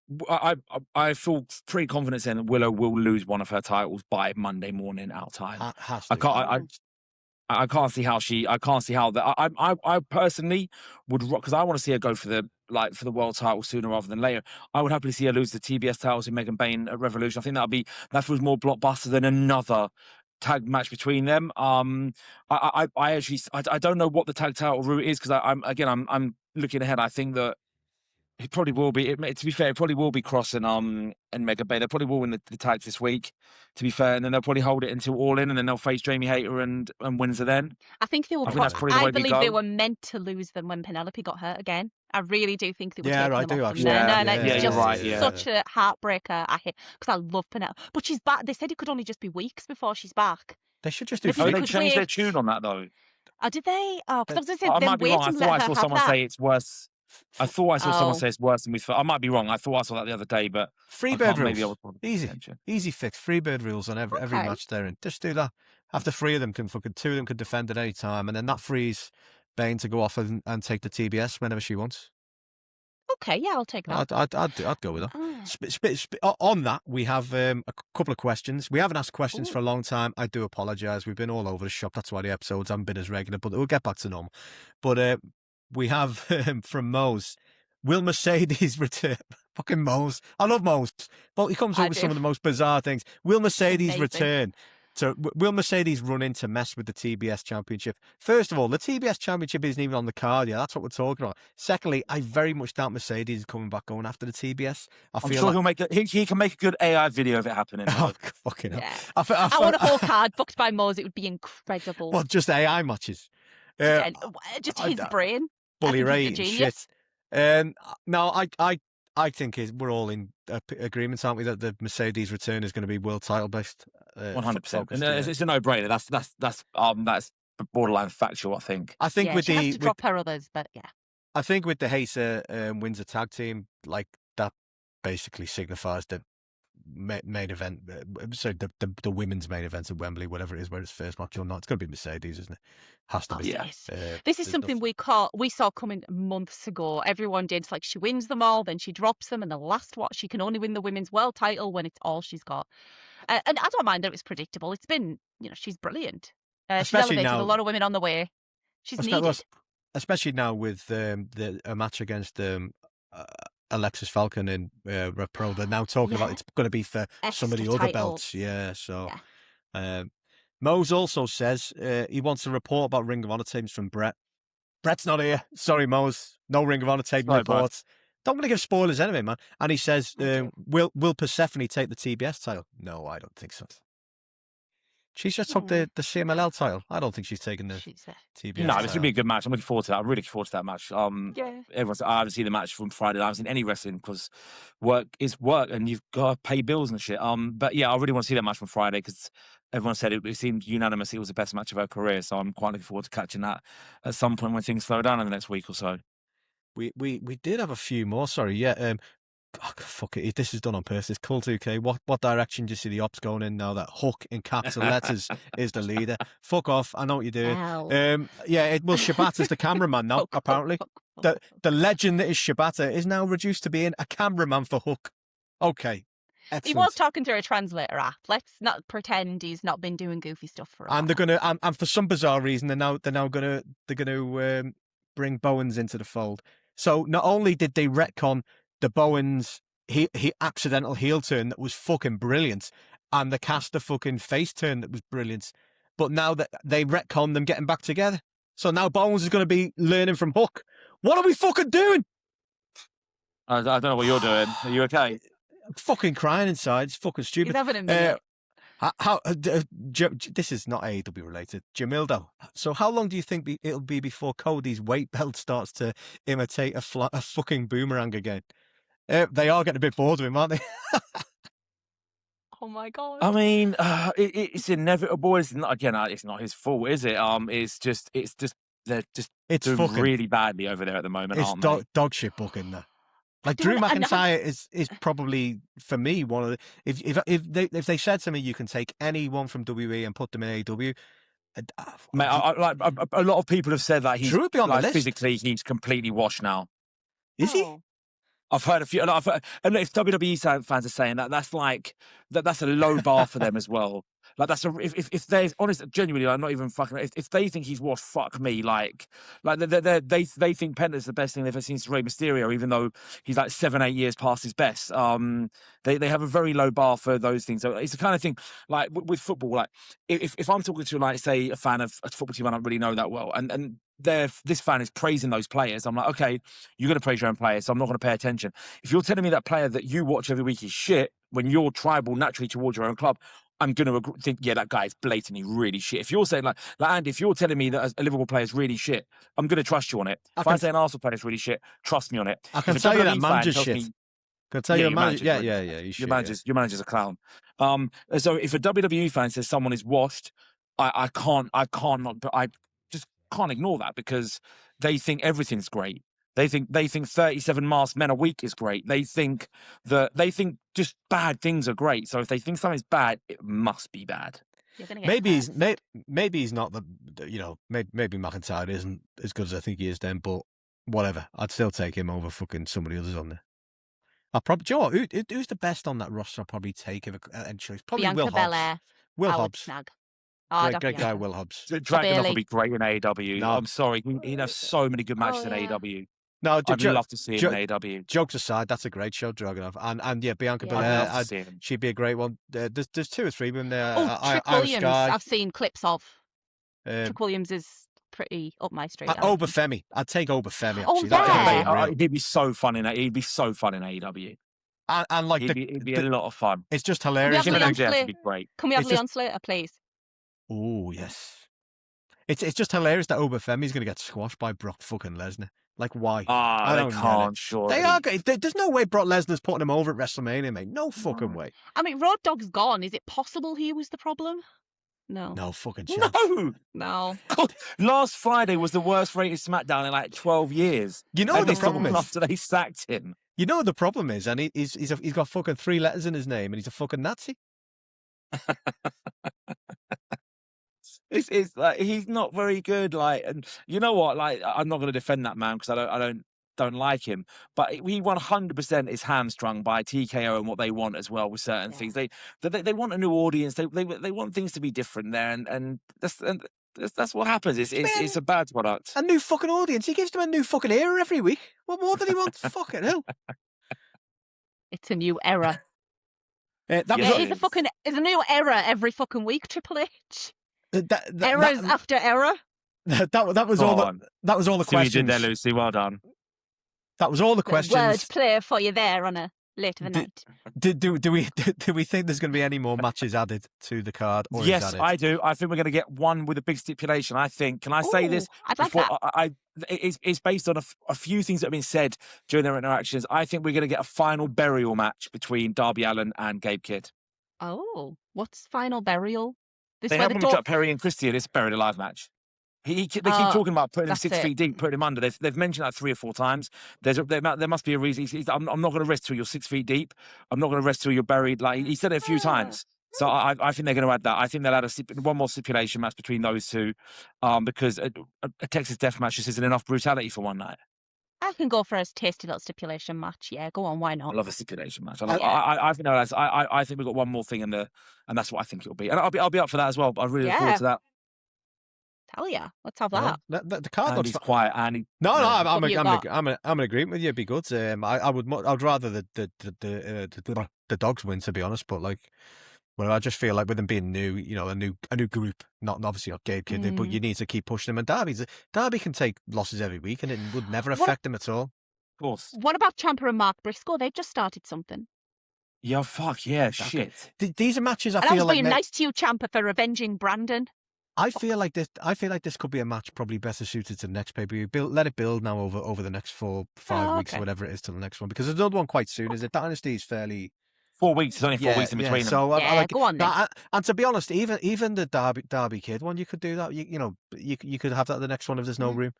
I feel pretty confident saying that Willow will lose one of her titles by Monday morning our time. I can't see how that. I personally would, because I want to see her go for the world title sooner rather than later. I would happily see her lose the TBS titles in Megan Bain at Revolution. I think that feels more blockbuster than another tag match between them. I don't know what the tag title route is, because I'm looking ahead. I think that it probably will be. To be fair, it probably will be Cross and Mega Bay. They probably will win the tags this week, to be fair, and then they'll probably hold it until All In, and then they'll face Jamie Hayter and Windsor then. I think they will. I believe they were meant to lose them when Penelope got hurt again. I really do think they were taking them off them there. It's just such a heartbreaker. I hate, because I love Penelope, but she's back. They said it could only just be weeks before she's back. They should just do. They changed their tune on that though. Oh, did they? Oh, because I was going to say, I might be wrong. I thought I saw someone say it's worse. I thought I saw someone say it's worse than we thought. I might be wrong. I thought I saw that the other day, but Freebird rules. Easy fix. Freebird rules on every match they're in. Just do that. After 3 of them two of them can defend at any time, and then that frees Bain to go off and take the TBS whenever she wants. Okay, yeah, I'll take that. I'd go with that. On that, we have a couple of questions. We haven't asked questions Ooh. for a long time. I do apologise. We've been all over the shop. That's why the episodes haven't been as regular, but we'll get back to normal. But we have from Mose, will Mercedes return? Fucking Mose. I love Mose. But he comes up with some of the most bizarre things. Will Mercedes return? Will Mercedes run in to mess with the TBS Championship? First of all, the TBS Championship isn't even on the card yet. That's what we're talking about. Secondly, I very much doubt Mercedes is coming back going after the TBS. I'm sure he can make a good AI video of it happening. Oh, fucking hell. Yeah. I want a whole card booked by Moz. It would be incredible. Well, just AI matches. Just his brain. Bully Ray and shit. No, I think we're all in agreement, aren't we, that the Mercedes return is going to be world title based. 100%. It's a no-brainer. That's borderline factual, I think. I think she has to drop her others, but yeah. I think with the Hazer Windsor tag team, like that basically signifies the main event. Sorry, the women's main event at Wembley, whatever it is, where it's first match or not. It's going to be Mercedes, isn't it? Has to be. Yes. This is something we saw coming months ago. Everyone did. It's like she wins them all, then she drops them, and the last what she can only win the women's world title when it's all she's got. And I don't mind that it was predictable. It's been, she's brilliant. She's elevated a lot of women on the way. She's needed. Especially now with a match against Alexis Falcon in Rev Pro. They're now talking about it's going to be for some of the other belts. Yeah, so... Yeah. Mose also says he wants a report about Ring of Honor tapes from Brett. Brett's not here. Sorry, Mose. No Ring of Honor tape reports. Don't want to give spoilers anyway, man. And he says, will Persephone take the TBS title? No, I don't think so. She's just took the CMLL title. I don't think she's taken the TBS No, it's going to be a good match. I'm looking forward to that. I'm really looking forward to that match. I haven't seen the match from Friday. I haven't seen any wrestling because work is work and you've got to pay bills and shit. But yeah, I really want to see that match from Friday because everyone said it seemed unanimous it was the best match of her career. So I'm quite looking forward to catching that at some point when things slow down in the next week or so. We did have a few more. Sorry, yeah. Fuck it. This is done on purpose. It's Cult 2K. What direction do you see the Opps going in now that Hook in capital letters is the leader? Fuck off. I know what you're doing. Shibata's the cameraman now, apparently. The legend that is Shibata is now reduced to being a cameraman for Hook. Okay. Excellent. He was talking to a translator app. Let's not pretend he's not been doing goofy stuff for a while. And they're gonna and for some bizarre reason they're now gonna bring Bowens into the fold. So not only did they retcon the Bowens he accidental heel turn that was fucking brilliant, and the Caster fucking face turn that was brilliant, but now that they retcon them getting back together, so now Bowens is going to be learning from Hook. What are we fucking doing? I don't know what you're doing. Are you okay? I'm fucking crying inside. It's fucking stupid. He's having a minute. This is not AEW related. Jamildo. So how long do you think it'll be before Cody's weight belt starts to imitate a fucking boomerang again? They are getting a bit bored of him, aren't they? Oh my god! I mean, it's inevitable. It's not his fault, is it? It's just they're just doing fucking really badly over there at the moment. It's dog shit booking there. Like Drew McIntyre is probably for me one of the if they said to me you can take anyone from WWE and put them in AEW. Mate, a lot of people have said that he's Drew would be on the list. Physically he's completely washed now. Is he? I've heard a few. And if WWE fans are saying that's a low bar for them as well. Like if they're honest, genuinely, I'm not even fucking. If they think he's washed, fuck me. Like they think Penta's the best thing they've ever seen to Rey Mysterio, even though he's like 7-8 years past his best. They have a very low bar for those things. So it's the kind of thing like with football. Like if I'm talking to like say a fan of a football team I don't really know that well, and this fan is praising those players, I'm like, okay, you're going to praise your own players, so I'm not going to pay attention. If you're telling me that player that you watch every week is shit when you're tribal naturally towards your own club, I'm going to think, yeah, that guy is blatantly really shit. If you're saying like Andy, if you're telling me that a Liverpool player is really shit, I'm going to trust you on it. If I say an Arsenal player is really shit, trust me on it. I can tell you that manager's shit. Can I tell you a manager? Yeah. Your manager's a clown. So if a WWE fan says someone is washed, I just can't ignore that because they think everything's great. They think 37 masked men a week is great. They think just bad things are great. So if they think something's bad, it must be bad. Maybe he's not maybe McIntyre isn't as good as I think he is then, but whatever. I'd still take him over fucking somebody others on there. I probably, do you know what, who's the best on that roster? I'll probably take if eventually. It's probably Bianca Will Hobbs. Belair. Will I would Hobbs. snag. Oh, I'd have Great guy, Bianca. Will Hobbs. Dragunov Bayley. would be great in AEW. No. I'm sorry, he'd have so many good matches in yeah. AEW. No, I'd love to see him in AEW. Jokes aside, that's a great show, Dragunov. And yeah, Bianca Belair, I'd love to see him. she'd be a great one. There's 2 or 3 women there. Trick Irish Williams, Guy. I've seen clips of. Trick Williams is pretty up my street. Obafemi. I'd take Obafemi, Oh, actually. yeah. He'd be so fun in He'd be so fun in AEW. And like he'd be a lot of fun. It's just hilarious. Can we have Would be great. Can we have Leon Slater, please? Oh, yes. It's just hilarious that Obafemi's going to get squashed by Brock fucking Lesnar. Like, why? I don't can't, sure. They are. There's no way Brock Lesnar's putting him over at WrestleMania, mate. No fucking way. I mean, Road Dogg's gone. Is it possible he was the problem? No. No fucking chance. No. God, last Friday was the worst rated SmackDown in like 12 years. You know what the problem is? After they sacked him. You know what the problem is? And he's got fucking 3 letters in his name and he's a fucking Nazi. It's like he's not very good. Like, and you know what? Like, I'm not going to defend that man because I don't like him. But he 100% is hamstrung by TKO and what they want as well with certain things. They want a new audience. They want things to be different there, and that's what happens. It's a bad product. A new fucking audience. He gives them a new fucking era every week. What more than he wants? Fucking hell. It's a new era. It's a new era every fucking week. Triple H. Errors after error. That was all the questions. You did there, Lucy. Well done. That was all the questions. Wordplay for you there on a later night. Do we think there's going to be any more matches added to the card? Or yes, is that it? I do. I think we're going to get one with a big stipulation. I think. Can I say this? I'd like that. It's based on a few things that have been said during their interactions. I think we're going to get a final burial match between Darby Allin and Gabe Kidd. Oh, what's final burial? They haven't got Perry and Christie in this buried alive match. They keep talking about putting him 6 feet deep, putting him under. They've mentioned that 3 or 4 times. There must be a reason. I'm not going to rest till you're 6 feet deep. I'm not going to rest till you're buried. Like he said it a few times. So I think they're going to add that. I think they'll add one more stipulation match between those two, because a Texas Death Match just isn't enough brutality for one night. I can go for a tasty little stipulation match. Yeah, go on. Why not? I love a stipulation match. I think we've got one more thing and that's what I think it'll be. And I'll be up for that as well. But I really look forward to that. Hell yeah, let's have that. The card looks quiet. Andy, I'm in agreement with you. It'd be good. I'd rather the dogs win, to be honest. But like, well, I just feel like with them being new, a new group, not obviously not Gabe Kidd, but you need to keep pushing them. And Darby can take losses every week, and it would never affect him at all. Of course. What about Ciampa and Mark Briscoe? They just started something. Yeah, fuck yeah, shit. These are matches I feel like. I was being nice to you, Ciampa, for avenging Brandon. I feel like this could be a match probably better suited to the next pay-per-view. Let it build now over the next 4-5 weeks or whatever it is till the next one, because there's another one quite soon. Is it? Dynasty is fairly 4 weeks. There's only 4 weeks in between them. So I like go on then. And to be honest, even the Darby Kid one, you could do that. You could have that the next one if there's no room.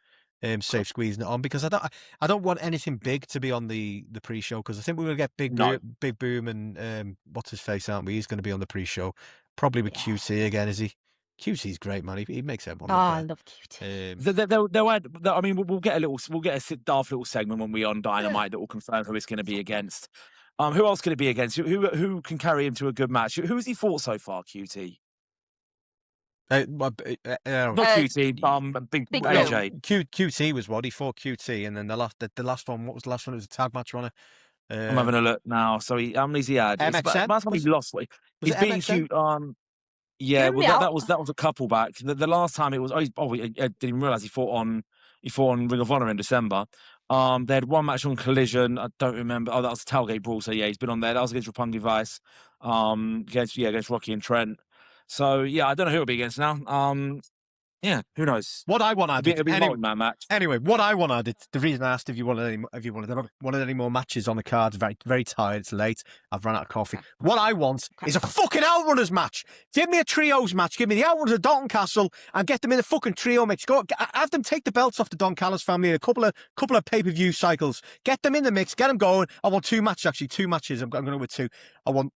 Safe squeezing it on, because I don't want anything big to be on the pre-show, because I think we're gonna get Big Boom and what's his face, aren't we? He's going to be on the pre-show, probably with QT again. Is he? QT's great, man. He makes everyone. I love QT. They'll add. I mean, we'll get a daft little segment when we're on Dynamite that will confirm who it's going to be against. Who else could it be against? Who can carry him to a good match? Who has he fought so far? QT. Not QT. Big AJ. QT was what he fought QT, and then the last one. What was the last one? It was a tag match runner. I'm having a look now. So how many's he had? MXN. Last time he lost. He's beating Q. Yeah, well, that was a couple back. The last time it was. I didn't even realize he fought on Ring of Honor in December. They had one match on Collision. I don't remember. Oh, that was a Tailgate Brawl. So yeah, he's been on there. That was against Roppongi Vice. Against Rocky and Trent. So yeah, I don't know who it'll be against now. Yeah, who knows? What I want to it'll be a multi-man match. Anyway, what I want to add, the reason I asked if you wanted any more matches on the card, very, very tired, it's late, I've run out of coffee. What I want is a fucking Outrunners match. Give me a trios match. Give me the Outrunners of Dalton Castle and get them in a fucking trio mix. Have them take the belts off the Don Callis family in a couple of pay-per-view cycles. Get them in the mix. Get them going. I want 2 matches, actually. 2 matches. I'm going with 2. I want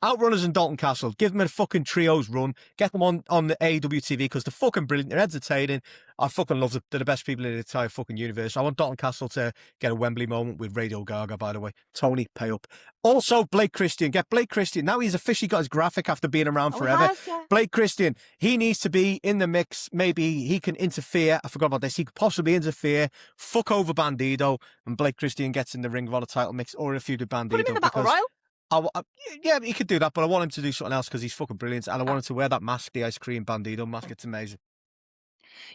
Outrunners and Dalton Castle. Give them a fucking trios run. Get them on the AEW TV because they're fucking brilliant. They're entertaining. I fucking love them. They're the best people in the entire fucking universe. I want Dalton Castle to get a Wembley moment with Radio Gaga, by the way. Tony, pay up. Also, Blake Christian. Get Blake Christian. Now he's officially got his graphic after being around forever. Blake Christian, he needs to be in the mix. Maybe he can interfere. I forgot about this. He could possibly interfere, fuck over Bandido, and Blake Christian gets in the Ring of Honor title mix or in a feud with Bandido. Put him in the Battle Royale. Yeah, he could do that, but I want him to do something else because he's fucking brilliant. And I want him to wear that mask, the ice cream Bandido mask. It's amazing.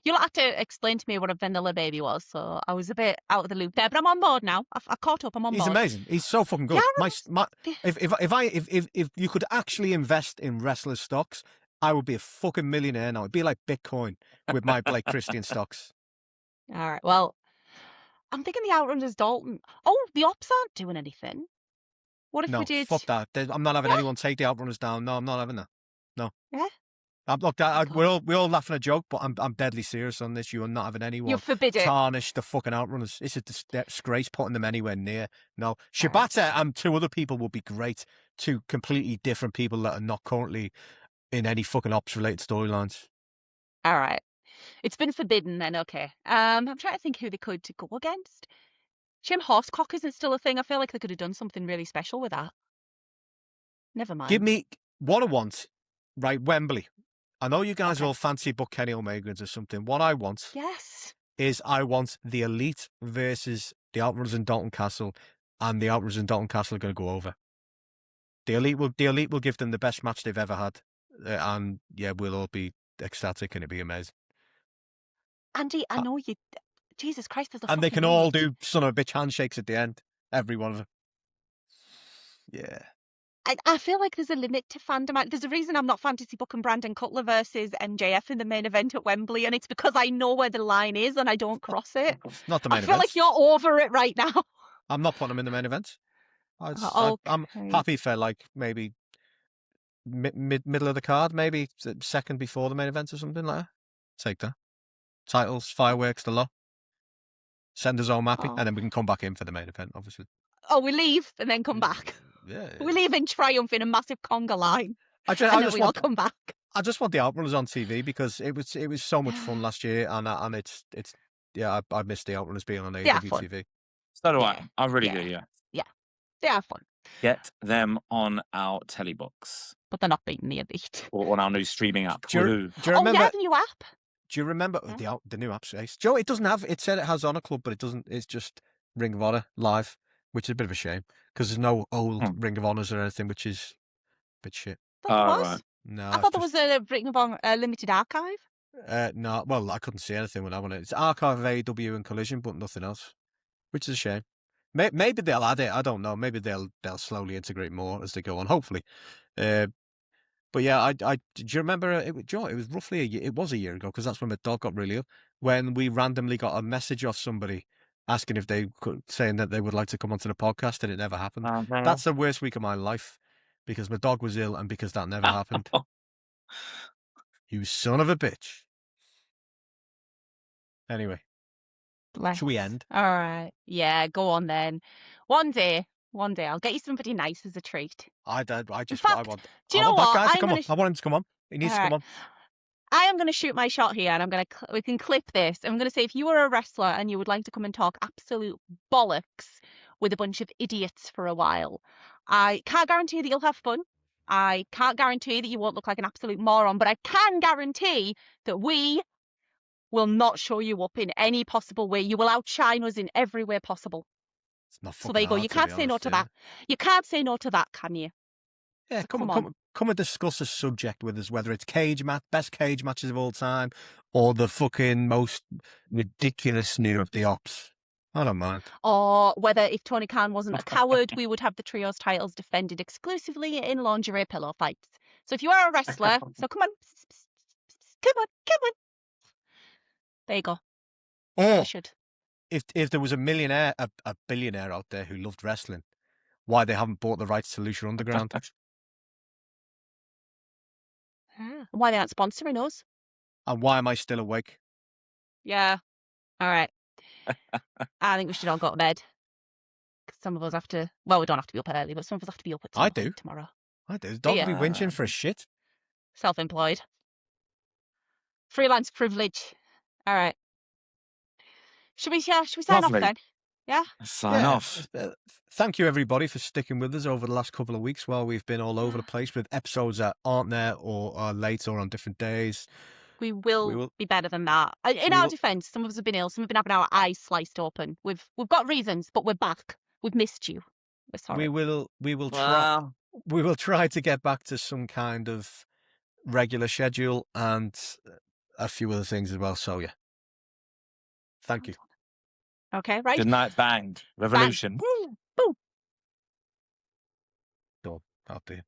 You'll have to explain to me what a vanilla baby was, so I was a bit out of the loop there, but I'm on board now. I caught up. I'm on board. He's amazing. He's so fucking good. If you could actually invest in wrestler stocks, I would be a fucking millionaire now. It'd be like Bitcoin with my Blake Christian stocks. All right. Well, I'm thinking the Outrunners, Dalton. Oh, the Opps aren't doing anything. What if we did? Fuck that. I'm not having anyone take the Outrunners down. No, I'm not having that. No. Yeah. We're all laughing a joke, but I'm deadly serious on this. You are not having anyone. You forbid it. Tarnish the fucking Outrunners. It's a disgrace putting them anywhere near. No. Shibata and two other people would be great. Two completely different people that are not currently in any fucking Opps related storylines. All right. It's been forbidden then. Okay. I'm trying to think who they could to go against. Shame Horsecock isn't still a thing. I feel like they could have done something really special with that. Never mind. Give me what I want. Right, Wembley. I know you guys all fancy book Kenny Omega or something. What I want is I want the Elite versus the Outrunners and Dalton Castle, and the Outrunners and Dalton Castle are going to go over. The Elite will give them the best match they've ever had, and yeah, we'll all be ecstatic and it'll be amazing. Andy, I know you. Jesus Christ, there's a. And they can all do son of a bitch handshakes at the end. Every one of them. Yeah. I feel like there's a limit to fandom. There's a reason I'm not fantasy booking Brandon Cutler versus MJF in the main event at Wembley, and it's because I know where the line is and I don't cross it. Not the main event. I feel like you're over it right now. I'm not putting them in the main event. I'm happy for like maybe middle of the card, maybe second before the main event or something like that. Take that. Titles, fireworks, the lot. Send us home happy, and then we can come back in for the main event, obviously. Oh, we leave and then come back. Yeah. We leave in triumph in a massive conga line. I just want to come back. I just want the Outrunners on TV because it was so much fun last year, and it's I missed the Outrunners being on AEW TV. So do I. I really do. Yeah. Yeah, they are fun. Get them on our telly box, but they're not beating the Elite or on our new streaming app. Do you remember? Yeah, the new app. Do you remember the new app space? Joe, it doesn't have. It said it has Honor Club, but it doesn't. It's just Ring of Honor live, which is a bit of a shame because there's no old Ring of Honors or anything, which is a bit shit. Right. No, I thought there was a Ring of Honor limited archive. No, well, I couldn't see anything when I went. It's archive of AEW and Collision, but nothing else, which is a shame. Maybe they'll add it. I don't know. Maybe they'll slowly integrate more as they go on. Hopefully. But yeah, do you remember? Joe, it was roughly it was a year ago because that's when my dog got really ill. When we randomly got a message off somebody asking if they could, saying that they would like to come onto the podcast, and it never happened. That's the worst week of my life because my dog was ill and because that never happened. You son of a bitch. Anyway, should we end? All right. Yeah, go on then. One day, I'll get you somebody nice as a treat. I want. Do you know what? That guy to come on. I want him to come on. He needs to come on. I am going to shoot my shot here, and we can clip this. I'm going to say if you were a wrestler and you would like to come and talk absolute bollocks with a bunch of idiots for a while, I can't guarantee that you'll have fun. I can't guarantee that you won't look like an absolute moron, but I can guarantee that we will not show you up in any possible way. You will outshine us in every way possible. So there you go. You can't say no to that. You can't say no to that, can you? Yeah, come and discuss a subject with us, whether it's best cage matches of all time, or the fucking most ridiculous new of the Opps. I don't mind. Or whether if Tony Khan wasn't a coward, we would have the trios titles defended exclusively in lingerie pillow fights. So if you are a wrestler, so come on. There you go. Or if there was a billionaire out there who loved wrestling, why they haven't bought the rights to Lucha Underground? Why they aren't sponsoring us? And why am I still awake? Yeah. All right. I think we should all go to bed. Because some of us have to. Well, we don't have to be up early, but some of us have to be up at 2 tomorrow. There's dog be Yeah. winching for a shit. Self-employed. Freelance privilege. All right. Should we sign off Lovely. then? Yeah. Sign off. Thank you, everybody, for sticking with us over the last couple of weeks while we've been all over the place with episodes that aren't there or are late or on different days. We will be better than that. In our defence, some of us have been ill. Some have been having our eyes sliced open. We've got reasons, but we're back. We've missed you. We're sorry. We will try to get back to some kind of regular schedule and a few other things as well. So yeah, thank you. Okay, right. Good night, Bang. Revolution. Bang. Woo. Boom. So, up there.